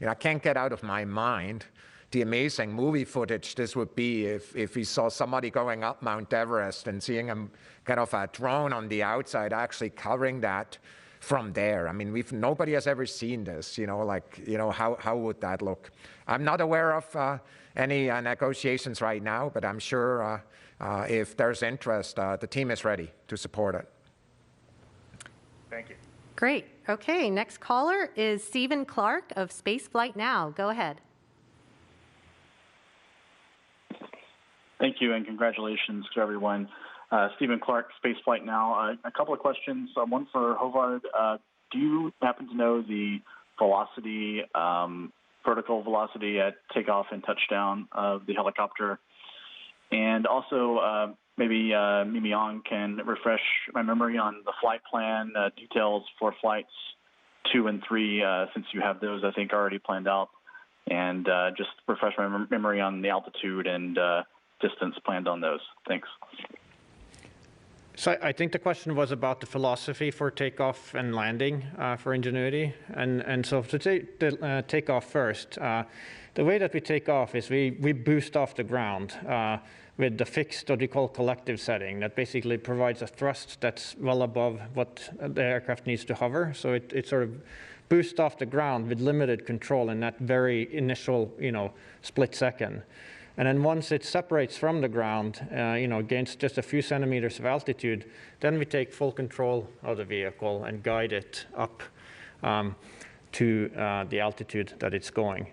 I can't get out of my mind the amazing movie footage this would be if we saw somebody going up Mount Everest and seeing a kind of a drone on the outside actually covering that from there. I mean, nobody has ever seen this, how would that look? I'm not aware of any negotiations right now, but I'm sure if there's interest, the team is ready to support it. Thank you. Great. Okay, next caller is Stephen Clark of Spaceflight Now. Go ahead. Thank you, and congratulations to everyone. Stephen Clark, Spaceflight Now. A couple of questions. One for Håvard. Do you happen to know the velocity, vertical velocity at takeoff and touchdown of the helicopter? And also, maybe Mimi Ong can refresh my memory on the flight plan details for flights 2 and 3, since you have those, I think, already planned out. And just refresh my memory on the altitude and distance planned on those. Thanks. So I think the question was about the philosophy for takeoff and landing for Ingenuity. And so to take the takeoff first, the way that we take off is we boost off the ground with the fixed, what we call collective setting, that basically provides a thrust that's well above what the aircraft needs to hover. So it sort of boosts off the ground with limited control in that very initial, split second. And then once it separates from the ground, against just a few centimeters of altitude, then we take full control of the vehicle and guide it up to the altitude that it's going.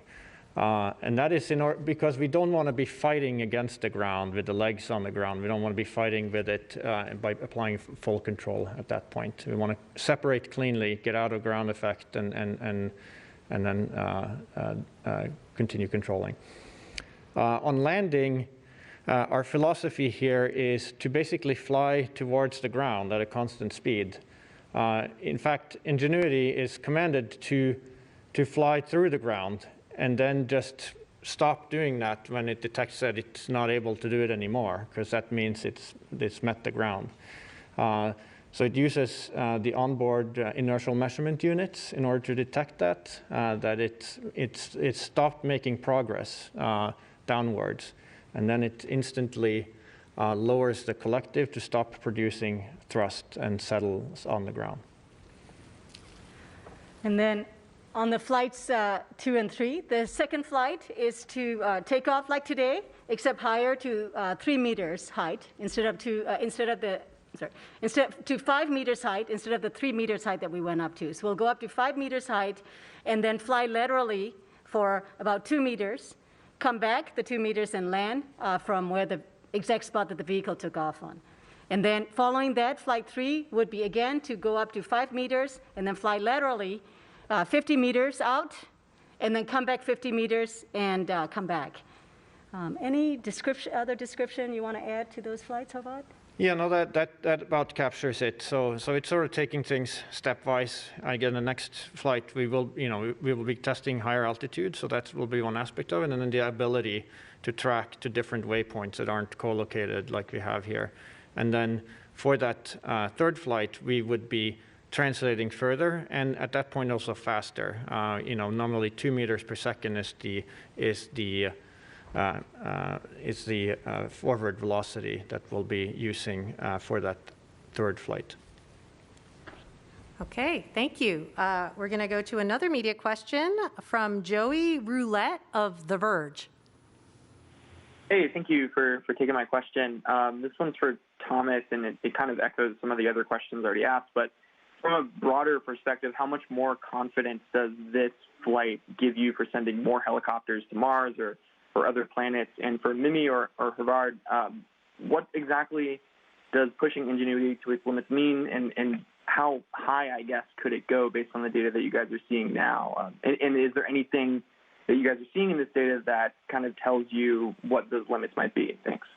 And that is because we don't want to be fighting against the ground with the legs on the ground. We don't want to be fighting with it by applying full control at that point. We want to separate cleanly, get out of ground effect, and then continue controlling. On landing, our philosophy here is to basically fly towards the ground at a constant speed. In fact, Ingenuity is commanded to fly through the ground and then just stop doing that when it detects that it's not able to do it anymore, because that means it's met the ground. So it uses the onboard inertial measurement units in order to detect that it's stopped making progress downwards, and then it instantly lowers the collective to stop producing thrust and settles on the ground. And then on the flights 2 and 3, the second flight is to take off like today, except higher to 3 meters height instead to 5 meters height instead of the 3 meters height that we went up to. So we'll go up to 5 meters height and then fly laterally for about 2 meters, come back the 2 meters and land from where the exact spot that the vehicle took off on. And then following that, flight 3 would be again to go up to 5 meters and then fly laterally 50 meters out and then come back 50 meters and come back. Any other description you want to add to those flights, Håvard? Yeah, no, that about captures it. So it's sort of taking things stepwise. Again, the next flight we will be testing higher altitude, so that will be one aspect of it, and then the ability to track to different waypoints that aren't co-located like we have here. And then for that third flight, we would be translating further, and at that point also faster. Normally 2 meters per second is the forward velocity that we'll be using for that third flight. Okay, thank you. We're going to go to another media question from Joey Roulette of The Verge. Hey, thank you for taking my question. This one's for Thomas, and it kind of echoes some of the other questions already asked, but from a broader perspective, how much more confidence does this flight give you for sending more helicopters to Mars or other planets? And for Mimi or Håvard, what exactly does pushing Ingenuity to its limits mean, and how high, I guess, could it go based on the data that you guys are seeing now? And is there anything that you guys are seeing in this data that kind of tells you what those limits might be? Thanks.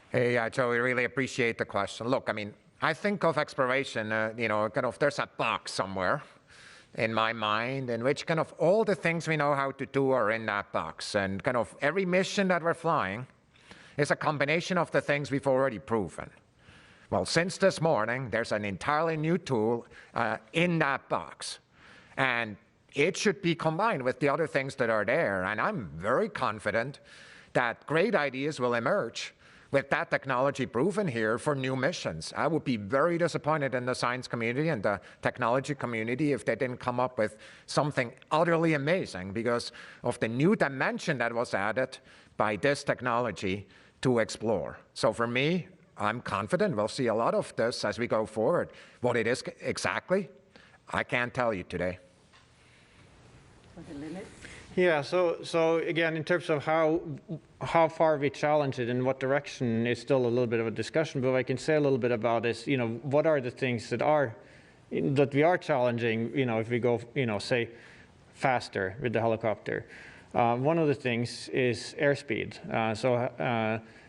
Hey, Joey, really appreciate the question. Look, I mean, I think of exploration, there's a box somewhere in my mind in which kind of all the things we know how to do are in that box. And kind of every mission that we're flying is a combination of the things we've already proven. Well, since this morning, there's an entirely new tool in that box. And it should be combined with the other things that are there. And I'm very confident that great ideas will emerge with that technology proven here for new missions. I would be very disappointed in the science community and the technology community if they didn't come up with something utterly amazing because of the new dimension that was added by this technology to explore. So for me, I'm confident we'll see a lot of this as we go forward. What it is exactly, I can't tell you today. Yeah, so again, in terms of how far we challenge it and what direction is still a little bit of a discussion, but what I can say a little bit about is, what are the things that we are challenging, if we go, say, faster with the helicopter. One of the things is airspeed.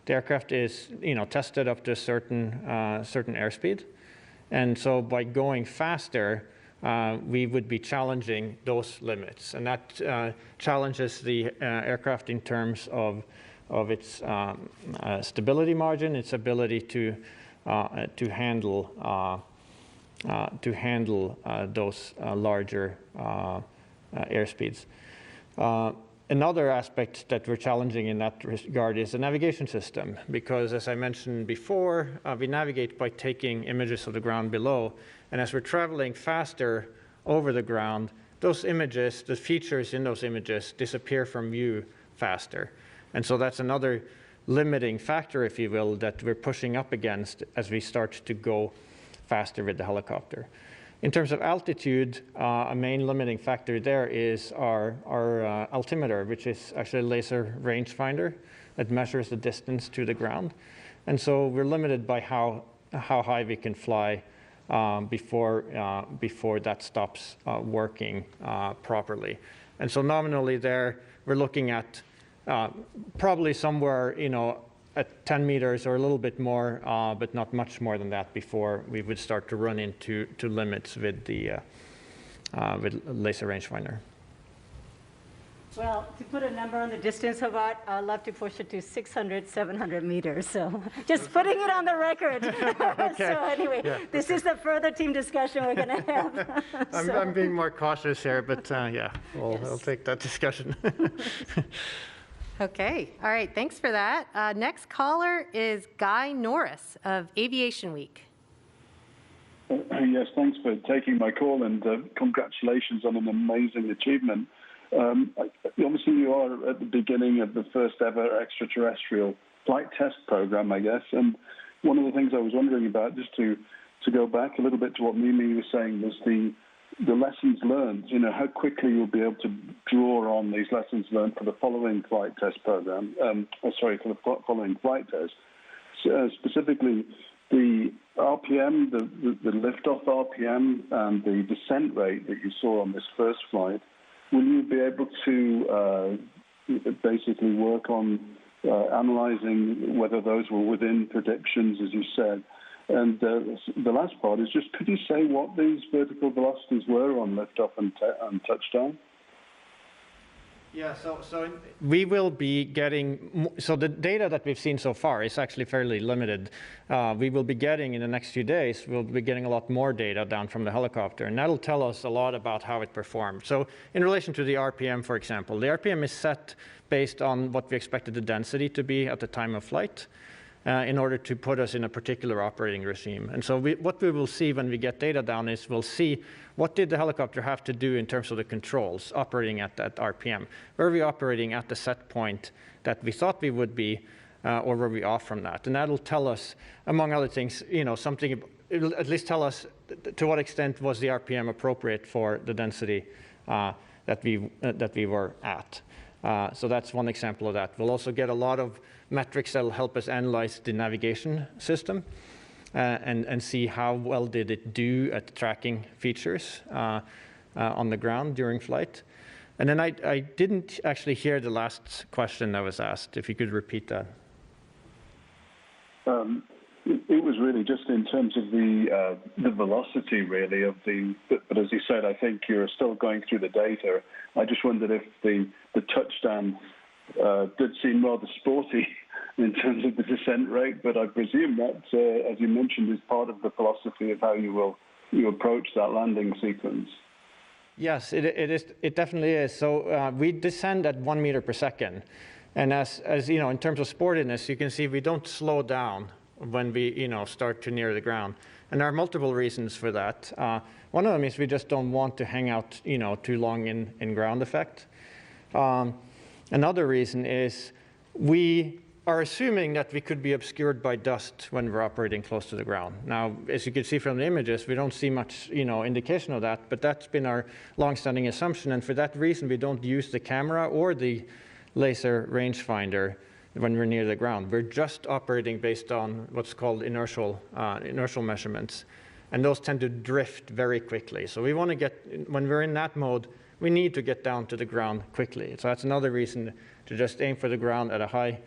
The aircraft is, tested up to a certain airspeed. And so by going faster, we would be challenging those limits, and that challenges the aircraft in terms of its stability margin, its ability to handle those larger airspeeds. Another aspect that we're challenging in that regard is the navigation system, because as I mentioned before, we navigate by taking images of the ground below. And as we're traveling faster over the ground, those images, the features in those images disappear from view faster. And so that's another limiting factor, if you will, that we're pushing up against as we start to go faster with the helicopter. In terms of altitude, a main limiting factor there is our altimeter, which is actually a laser rangefinder that measures the distance to the ground. And so we're limited by how high we can fly before that stops working properly. And so nominally there, we're looking at probably somewhere, at 10 meters or a little bit more, but not much more than that before we would start to run into limits with the laser rangefinder. Well, to put a number on the distance, Håvard, I'd love to push it to 600, 700 meters. So just putting it on the record. Okay. So anyway, yeah, this is the further team discussion we're going to have. I'm being more cautious here, but yeah, I'll take that discussion. Okay, all right, thanks for that. Next caller is Guy Norris of Aviation Week. Yes, thanks for taking my call, and congratulations on an amazing achievement. Obviously, you are at the beginning of the first ever extraterrestrial flight test program, I guess. And one of the things I was wondering about, just to go back a little bit to what Mimi was saying, was the lessons learned. How quickly you'll be able to draw on these lessons learned for the following flight test program. For the following flight test. Specifically, the RPM, the liftoff RPM, and the descent rate that you saw on this first flight. will you be able to basically work on analyzing whether those were within predictions, as you said? And the last part is just, could you say what these vertical velocities were on liftoff and touchdown? Yeah, so we will be getting, so the data that we've seen so far is actually fairly limited. We will be getting, in the next few days, we'll be getting a lot more data down from the helicopter, and that'll tell us a lot about how it performed. So in relation to the RPM, for example, the RPM is set based on what we expected the density to be at the time of flight, in order to put us in a particular operating regime. And so what we will see when we get data down is we'll see what did the helicopter have to do in terms of the controls operating at that RPM. Were we operating at the set point that we thought we would be, or were we off from that? And that'll tell us, among other things, something, it'll at least tell us to what extent was the RPM appropriate for the density that we were at. So that's one example of that. We'll also get a lot of metrics that will help us analyze the navigation system and see how well did it do at tracking features on the ground during flight. And then I didn't actually hear the last question that was asked, if you could repeat that. It was really just in terms of the velocity, really, of the, but as you said, I think you're still going through the data. I just wondered if the touchdown did seem rather sporty in terms of the descent rate, but I presume that, as you mentioned, is part of the philosophy of how you approach that landing sequence. Yes, it definitely is. So we descend at 1 meter per second. And as you know, in terms of sportiness, you can see we don't slow down when we start to near the ground. And there are multiple reasons for that. One of them is we just don't want to hang out too long in ground effect. Another reason is we are assuming that we could be obscured by dust when we're operating close to the ground. Now, as you can see from the images, we don't see much indication of that, but that's been our long-standing assumption, and for that reason we don't use the camera or the laser rangefinder when we're near the ground. We're just operating based on what's called inertial measurements, and those tend to drift very quickly. So we want to get, when we're in that mode, we need to get down to the ground quickly. So that's another reason to just aim for the ground at a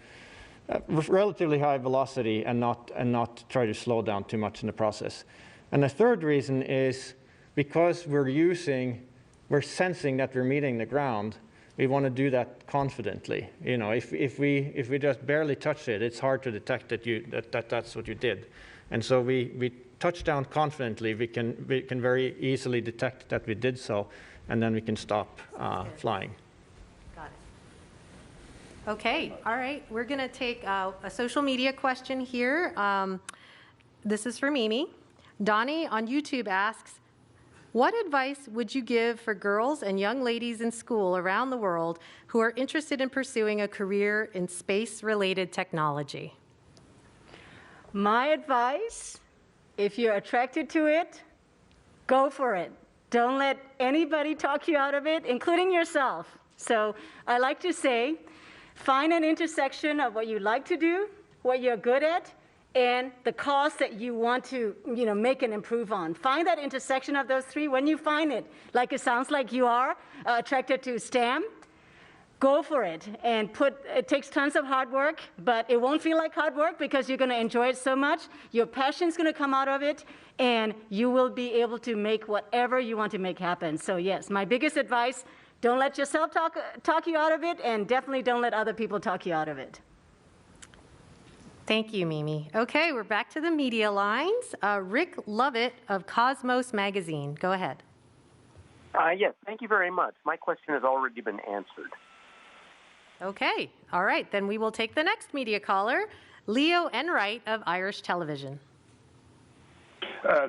relatively high velocity and not try to slow down too much in the process. And the third reason is because we're sensing that we're meeting the ground, we want to do that confidently. If we just barely touch it, it's hard to detect that that's what you did. And so we touch down confidently. We can very easily detect that we did so, and then we can stop flying. Got it. Okay, all right. We're going to take a social media question here. This is for Mimi. Donnie on YouTube asks, what advice would you give for girls and young ladies in school around the world who are interested in pursuing a career in space-related technology? My advice, if you're attracted to it, go for it. Don't let anybody talk you out of it, including yourself. So I like to say, find an intersection of what you like to do, what you're good at, and the cause that you want to make and improve on. Find that intersection of those three. When you find it, like it sounds like you are attracted to STEM, go for it. And it takes tons of hard work, but it won't feel like hard work because you're going to enjoy it so much. Your passion's going to come out of it, and you will be able to make whatever you want to make happen. So yes, my biggest advice, don't let yourself talk you out of it, and definitely don't let other people talk you out of it. Thank you, Mimi. Okay, we're back to the media lines. Rick Lovett of Cosmos Magazine. Go ahead. Yes, thank you very much. My question has already been answered. Okay, all right. Then we will take the next media caller, Leo Enright of Irish Television.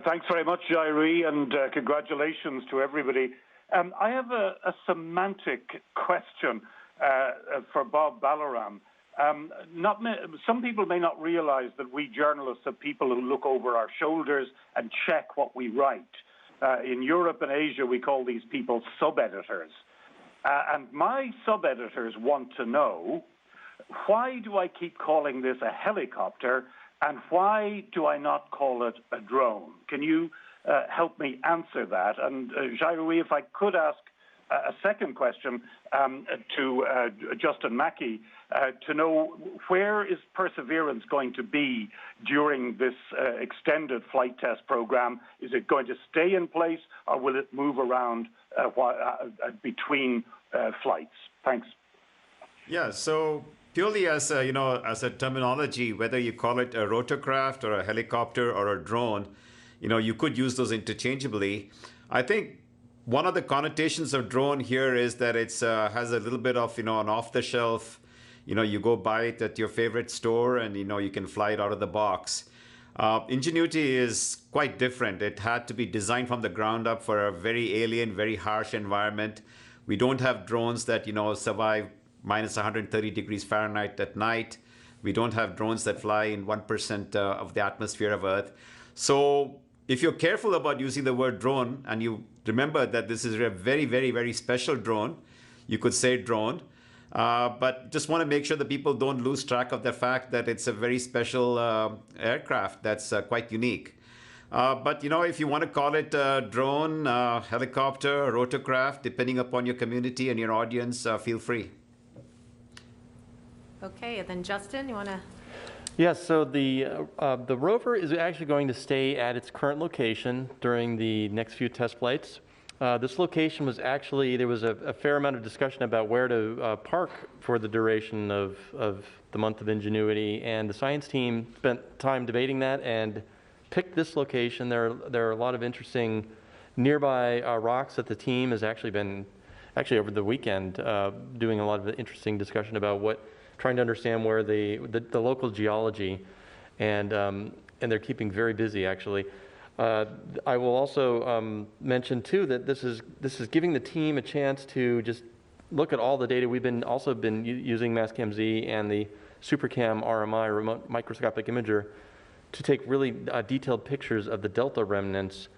Thanks very much, Jairi, and congratulations to everybody. I have a semantic question for Bob Ballaram. Some people may not realize that we journalists are people who look over our shoulders and check what we write. In Europe and Asia, we call these people sub-editors. And my sub-editors want to know, why do I keep calling this a helicopter, and why do I not call it a drone? Can you help me answer that? And Jairi, if I could ask a second question to Justin Mackey to know where is Perseverance going to be during this extended flight test program? Is it going to stay in place, or will it move around between flights? Thanks. Yeah, so purely as as a terminology, whether you call it a rotorcraft or a helicopter or a drone, you could use those interchangeably. I think one of the connotations of drone here is that it's has a little bit of an off-the-shelf. You go buy it at your favorite store, and you can fly it out of the box. Ingenuity is quite different. It had to be designed from the ground up for a very alien, very harsh environment. We don't have drones that survive minus 130 degrees Fahrenheit at night. We don't have drones that fly in 1% of the atmosphere of Earth. So if you're careful about using the word drone, and you remember that this is a very, very, very special drone, you could say drone, but just want to make sure that people don't lose track of the fact that it's a very special aircraft that's quite unique. But if you want to call it a drone, helicopter, rotorcraft, depending upon your community and your audience, feel free. Okay, and then Justin, you want to? Yes, so the rover is actually going to stay at its current location during the next few test flights. This location was actually, there was a fair amount of discussion about where to park for the duration of the month of Ingenuity, and the science team spent time debating that and picked this location. There are a lot of interesting nearby rocks that the team has actually been, over the weekend, doing a lot of interesting discussion about trying to understand where the local geology, and they're keeping very busy actually. I will also mention too that this is giving the team a chance to just look at all the data. We've also been using Mastcam Z and the SuperCam RMI remote microscopic imager to take really detailed pictures of the delta remnants,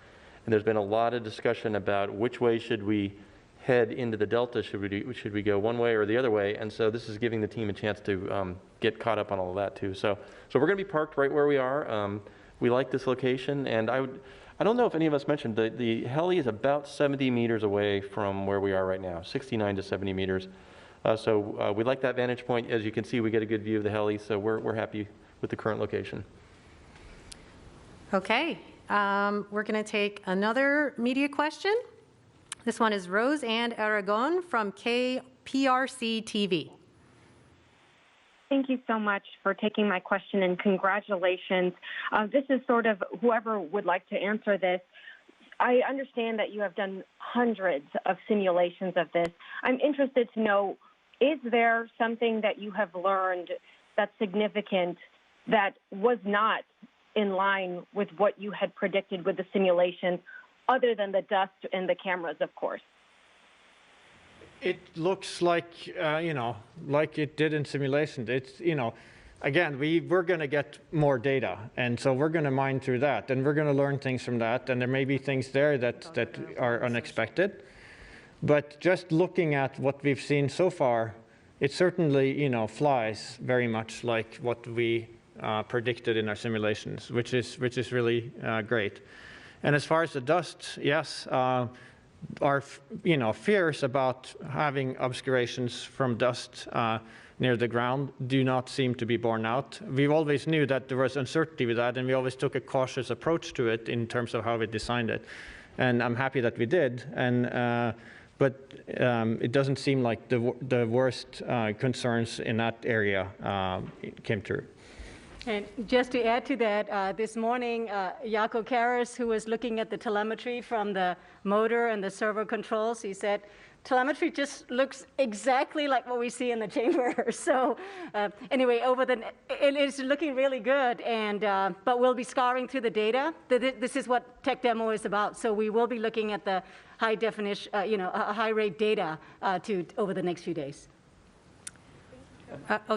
and there's been a lot of discussion about which way should we head into the delta, should we go one way or the other way, and so this is giving the team a chance to get caught up on all of that too. So we're going to be parked right where we are. We like this location, and I don't know if any of us mentioned, the heli is about 70 meters away from where we are right now, 69 to 70 meters. So we like that vantage point. As you can see, we get a good view of the heli, so we're happy with the current location. Okay, we're going to take another media question. This one is Roseanne Aragon from KPRC TV. Thank you so much for taking my question, and congratulations. This is sort of whoever would like to answer this. I understand that you have done hundreds of simulations of this. I'm interested to know, is there something that you have learned that's significant that was not in line with what you had predicted with the simulations, other than the dust and the cameras, of course? It looks like, like it did in simulation. It's, again, we're going to get more data, and so we're going to mine through that, and we're going to learn things from that, and there may be things there that are unexpected. But just looking at what we've seen so far, it certainly, flies very much like what we predicted in our simulations, which is really great. And as far as the dust, yes, our fears about having obscurations from dust near the ground do not seem to be borne out. We always knew that there was uncertainty with that, and we always took a cautious approach to it in terms of how we designed it. And I'm happy that we did. And but it doesn't seem like the worst concerns in that area came true. And just to add to that, this morning, Jaco Karras, who was looking at the telemetry from the motor and the servo controls, he said, telemetry just looks exactly like what we see in the chamber. So anyway, it is looking really good, and but we'll be scouring through the data. This is what Tech Demo is about. So we will be looking at the high definition, high rate data over the next few days.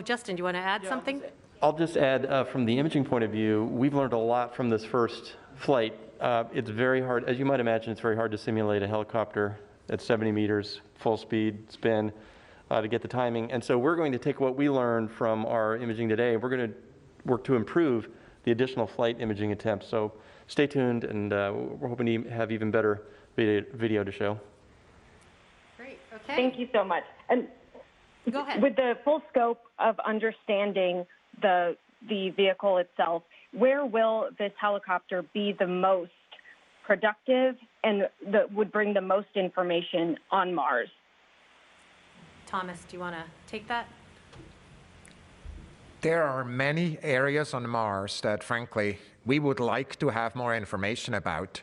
Justin, do you want to add something? I'll just add, from the imaging point of view, we've learned a lot from this first flight. It's very hard, as you might imagine, it's very hard to simulate a helicopter at 70 meters, full speed, spin, to get the timing. And so we're going to take what we learned from our imaging today, we're going to work to improve the additional flight imaging attempts. So stay tuned, and we're hoping to have even better video to show. Great. Okay. Thank you so much. And go ahead. With the full scope of understanding the vehicle itself, where will this helicopter be the most productive and that would bring the most information on Mars? Thomas, do you want to take that? There are many areas on Mars that, frankly, we would like to have more information about,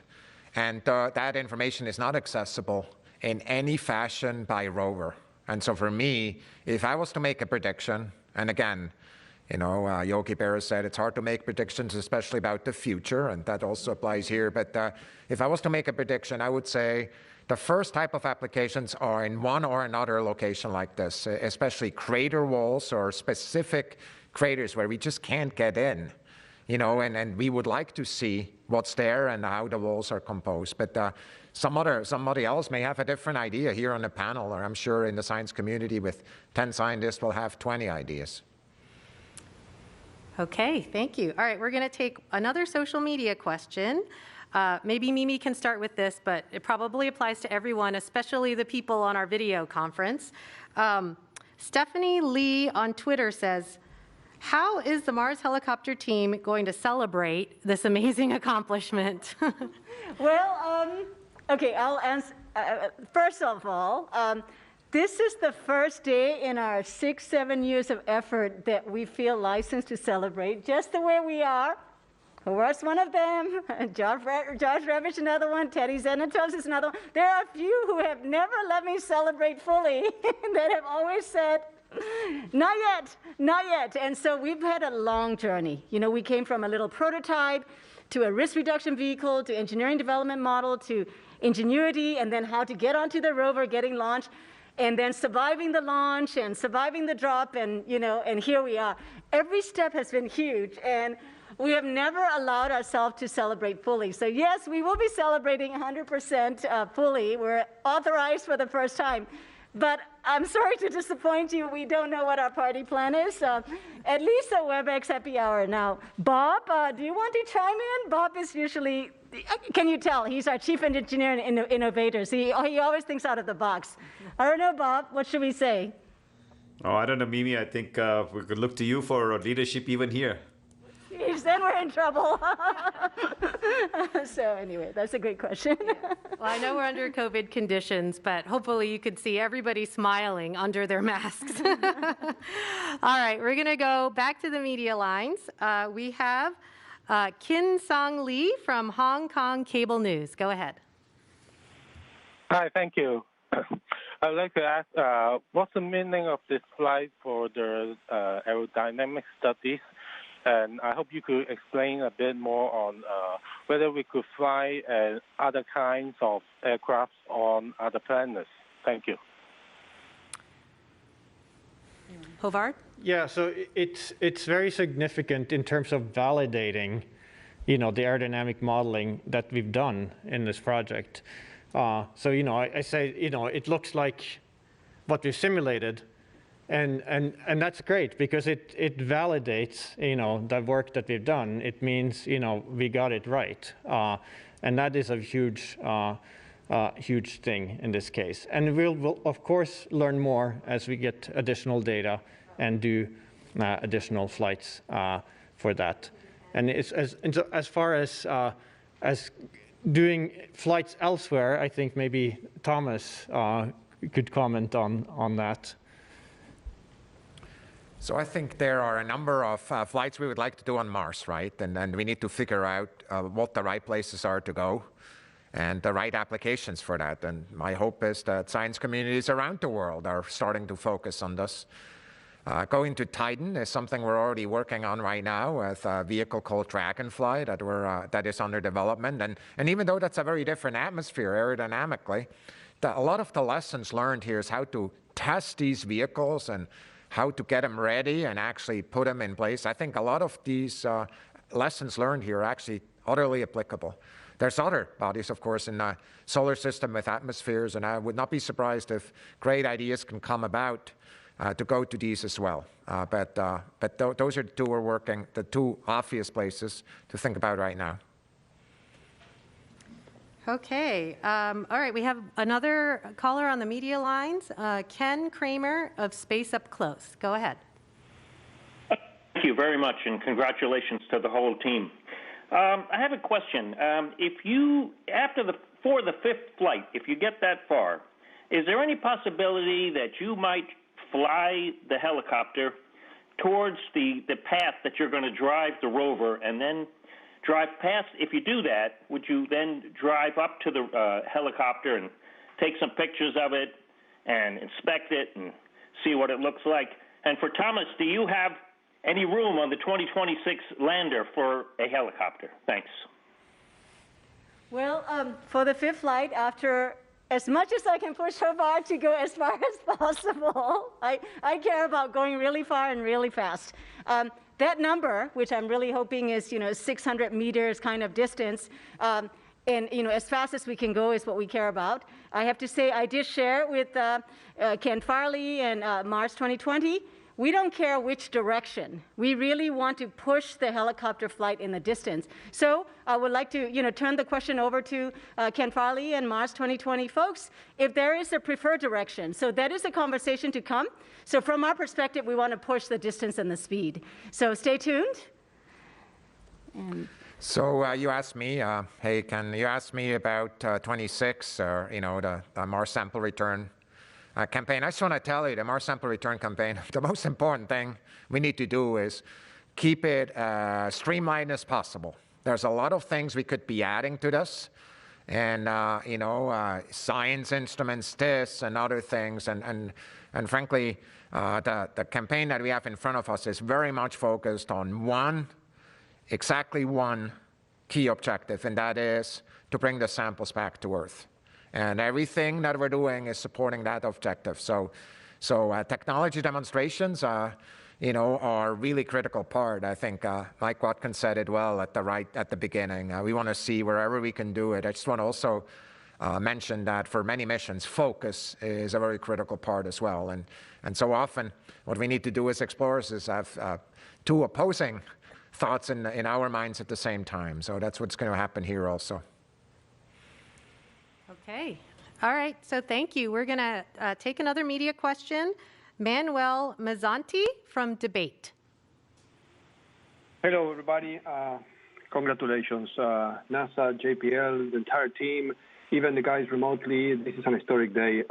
and that information is not accessible in any fashion by rover. And so for me, if I was to make a prediction, and again, you know, Yogi Berra said it's hard to make predictions, especially about the future, and that also applies here. But if I was to make a prediction, I would say the first type of applications are in one or another location like this, especially crater walls or specific craters where we just can't get in, you know, and we would like to see what's there and how the walls are composed. But somebody else may have a different idea here on the panel, or I'm sure in the science community with 10 scientists will have 20 ideas. Okay, thank you. All right, we're going to take another social media question. Maybe Mimi can start with this, but it probably applies to everyone, especially the people on our video conference. Stephanie Lee on Twitter says, how is the Mars helicopter team going to celebrate this amazing accomplishment? Well, okay, I'll answer. First of all, this is the first day in our 6-7 years of effort that we feel licensed to celebrate just the way we are. Hovar's one of them, Josh Revich another one, Teddy Zenitov is another one. There are a few who have never let me celebrate fully that have always said, not yet, not yet. And so we've had a long journey. You know, we came from a little prototype to a risk reduction vehicle, to engineering development model, to Ingenuity, and then how to get onto the rover, getting launched, and then surviving the launch and surviving the drop, and, you know, and here we are. Every step has been huge, and we have never allowed ourselves to celebrate fully. So yes, we will be celebrating 100% fully. We're authorized for the first time. But I'm sorry to disappoint you. We don't know what our party plan is. At least a WebEx happy hour now. Bob, do you want to chime in? Bob is usually, can you tell? He's our chief engineer and innovator. So he always thinks out of the box. I don't know, Bob. What should we say? Oh, I don't know, Mimi. I think we could look to you for leadership even here. Then we're in trouble. So anyway, that's a great question. Yeah. Well, I know we're under COVID conditions, but hopefully you could see everybody smiling under their masks. All right, we're going to go back to the media lines. We have Kin Song Lee from Hong Kong Cable News. Go ahead. Hi, thank you. I would like to ask, what's the meaning of this flight for the aerodynamic studies? And I hope you could explain a bit more on whether we could fly other kinds of aircraft on other planets. Thank you. Håvard? Yeah, so it's very significant in terms of validating, you know, the aerodynamic modeling that we've done in this project. So, you know, I say, you know, it looks like what we've simulated. And that's great because it validates, you know, the work that we've done. It means, you know, we got it right. And that is a huge, huge thing in this case. And we'll of course learn more as we get additional data and do additional flights for that. And as far as doing flights elsewhere, I think maybe Thomas could comment on that. So I think there are a number of flights we would like to do on Mars, right? And we need to figure out what the right places are to go and the right applications for that. And my hope is that science communities around the world are starting to focus on this. Going to Titan is something we're already working on right now with a vehicle called Dragonfly that is under development. And even though that's a very different atmosphere aerodynamically, a lot of the lessons learned here is how to test these vehicles and how to get them ready and actually put them in place. I think a lot of these lessons learned here are actually utterly applicable. There's other bodies, of course, in the solar system with atmospheres, and I would not be surprised if great ideas can come about to go to these as well. But those are the two obvious places to think about right now. Okay. All right. We have another caller on the media lines, Ken Kramer of Space Up Close. Go ahead. Thank you very much, and congratulations to the whole team. I have a question. For the fifth flight, if you get that far, is there any possibility that you might fly the helicopter towards the path that you're going to drive the rover and then drive past? If you do that, would you then drive up to the helicopter and take some pictures of it and inspect it and see what it looks like? And for Thomas, do you have any room on the 2026 lander for a helicopter? Thanks. Well, for the fifth flight, after as much as I can push Hobart to go as far as possible, I care about going really far and really fast. That number, which I'm really hoping is 600 meters kind of distance, and as fast as we can go is what we care about. I have to say I did share with Ken Farley and Mars 2020. We don't care which direction. We really want to push the helicopter flight in the distance. So I would like to turn the question over to Ken Farley and Mars 2020 folks, if there is a preferred direction. So that is a conversation to come. So from our perspective, we want to push the distance and the speed. So stay tuned. So you asked me, hey, Ken, you asked me about 26, or the Mars sample return campaign. I just want to tell you, the Mars sample return campaign, the most important thing we need to do is keep it streamlined as possible. There's a lot of things we could be adding to this, and science instruments, this and other things, and frankly, the campaign that we have in front of us is very much focused on exactly one key objective, and that is to bring the samples back to Earth. And everything that we're doing is supporting that objective. So technology demonstrations, are a really critical part. I think Mike Watkins said it well at the beginning. We want to see wherever we can do it. I just want to also mention that for many missions, focus is a very critical part as well. And so often, what we need to do as explorers is have two opposing thoughts in our minds at the same time. So that's what's going to happen here also. Okay. All right. So thank you. We're going to take another media question. Manuel Mazzanti from Debate. Hello, everybody. Congratulations. NASA, JPL, the entire team, even the guys remotely. This is an historic day.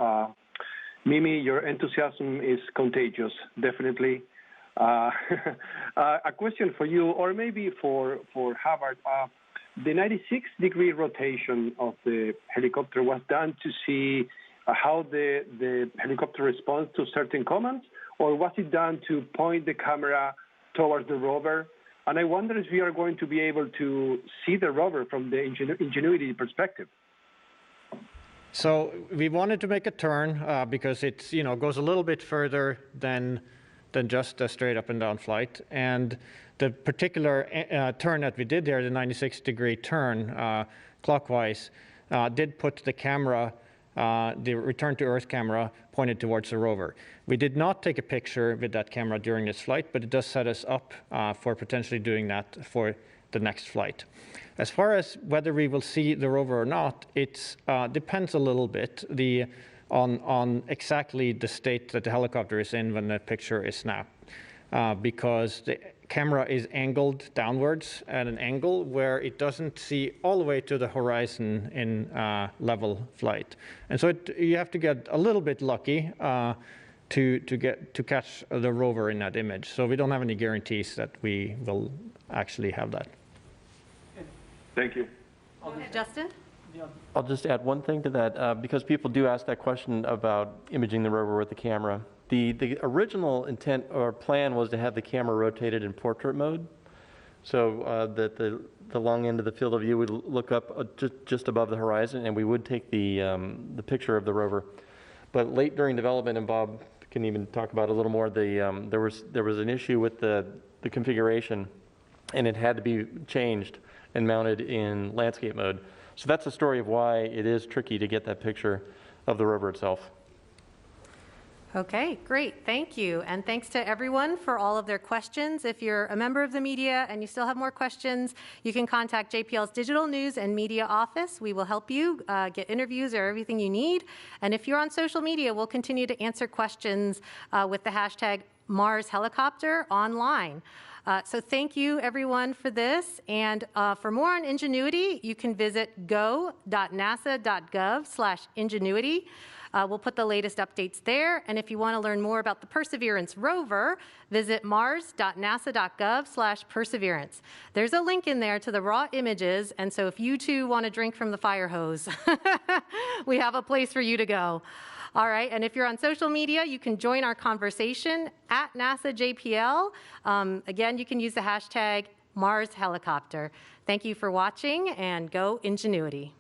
Mimi, your enthusiasm is contagious, definitely. A question for you, or maybe for Howard. The 96-degree rotation of the helicopter was done to see how the helicopter responds to certain commands, or was it done to point the camera towards the rover? And I wonder if we are going to be able to see the rover from the Ingenuity perspective. So we wanted to make a turn because it goes a little bit further than just a straight up and down flight. And the particular turn that we did there, the 96-degree turn clockwise, did put the camera, the return to Earth camera, pointed towards the rover. We did not take a picture with that camera during this flight, but it does set us up for potentially doing that for the next flight. As far as whether we will see the rover or not, it depends a little bit on exactly the state that the helicopter is in when the picture is snapped, because the camera is angled downwards at an angle where it doesn't see all the way to the horizon in level flight. And so you have to get a little bit lucky to catch the rover in that image. So we don't have any guarantees that we will actually have that. Thank you. Go ahead, Justin. I'll just add one thing to that, because people do ask that question about imaging the rover with the camera. The original intent or plan was to have the camera rotated in portrait mode, so that the long end of the field of view would look up just above the horizon, and we would take the picture of the rover. But late during development, and Bob can even talk about it a little more, there was an issue with the configuration, and it had to be changed and mounted in landscape mode. So that's the story of why it is tricky to get that picture of the rover itself. Okay, great. Thank you. And thanks to everyone for all of their questions. If you're a member of the media and you still have more questions, you can contact JPL's Digital News and Media Office. We will help you get interviews or everything you need. And if you're on social media, we'll continue to answer questions with the hashtag Mars Helicopter online. So thank you, everyone, for this. And for more on Ingenuity, you can visit go.nasa.gov/Ingenuity. We'll put the latest updates there. And if you want to learn more about the Perseverance rover, visit mars.nasa.gov/Perseverance. There's a link in there to the raw images. And so if you too want to drink from the fire hose, we have a place for you to go. All right, and if you're on social media, you can join our conversation at NASA JPL. Again, you can use the hashtag Mars Helicopter. Thank you for watching, and go Ingenuity.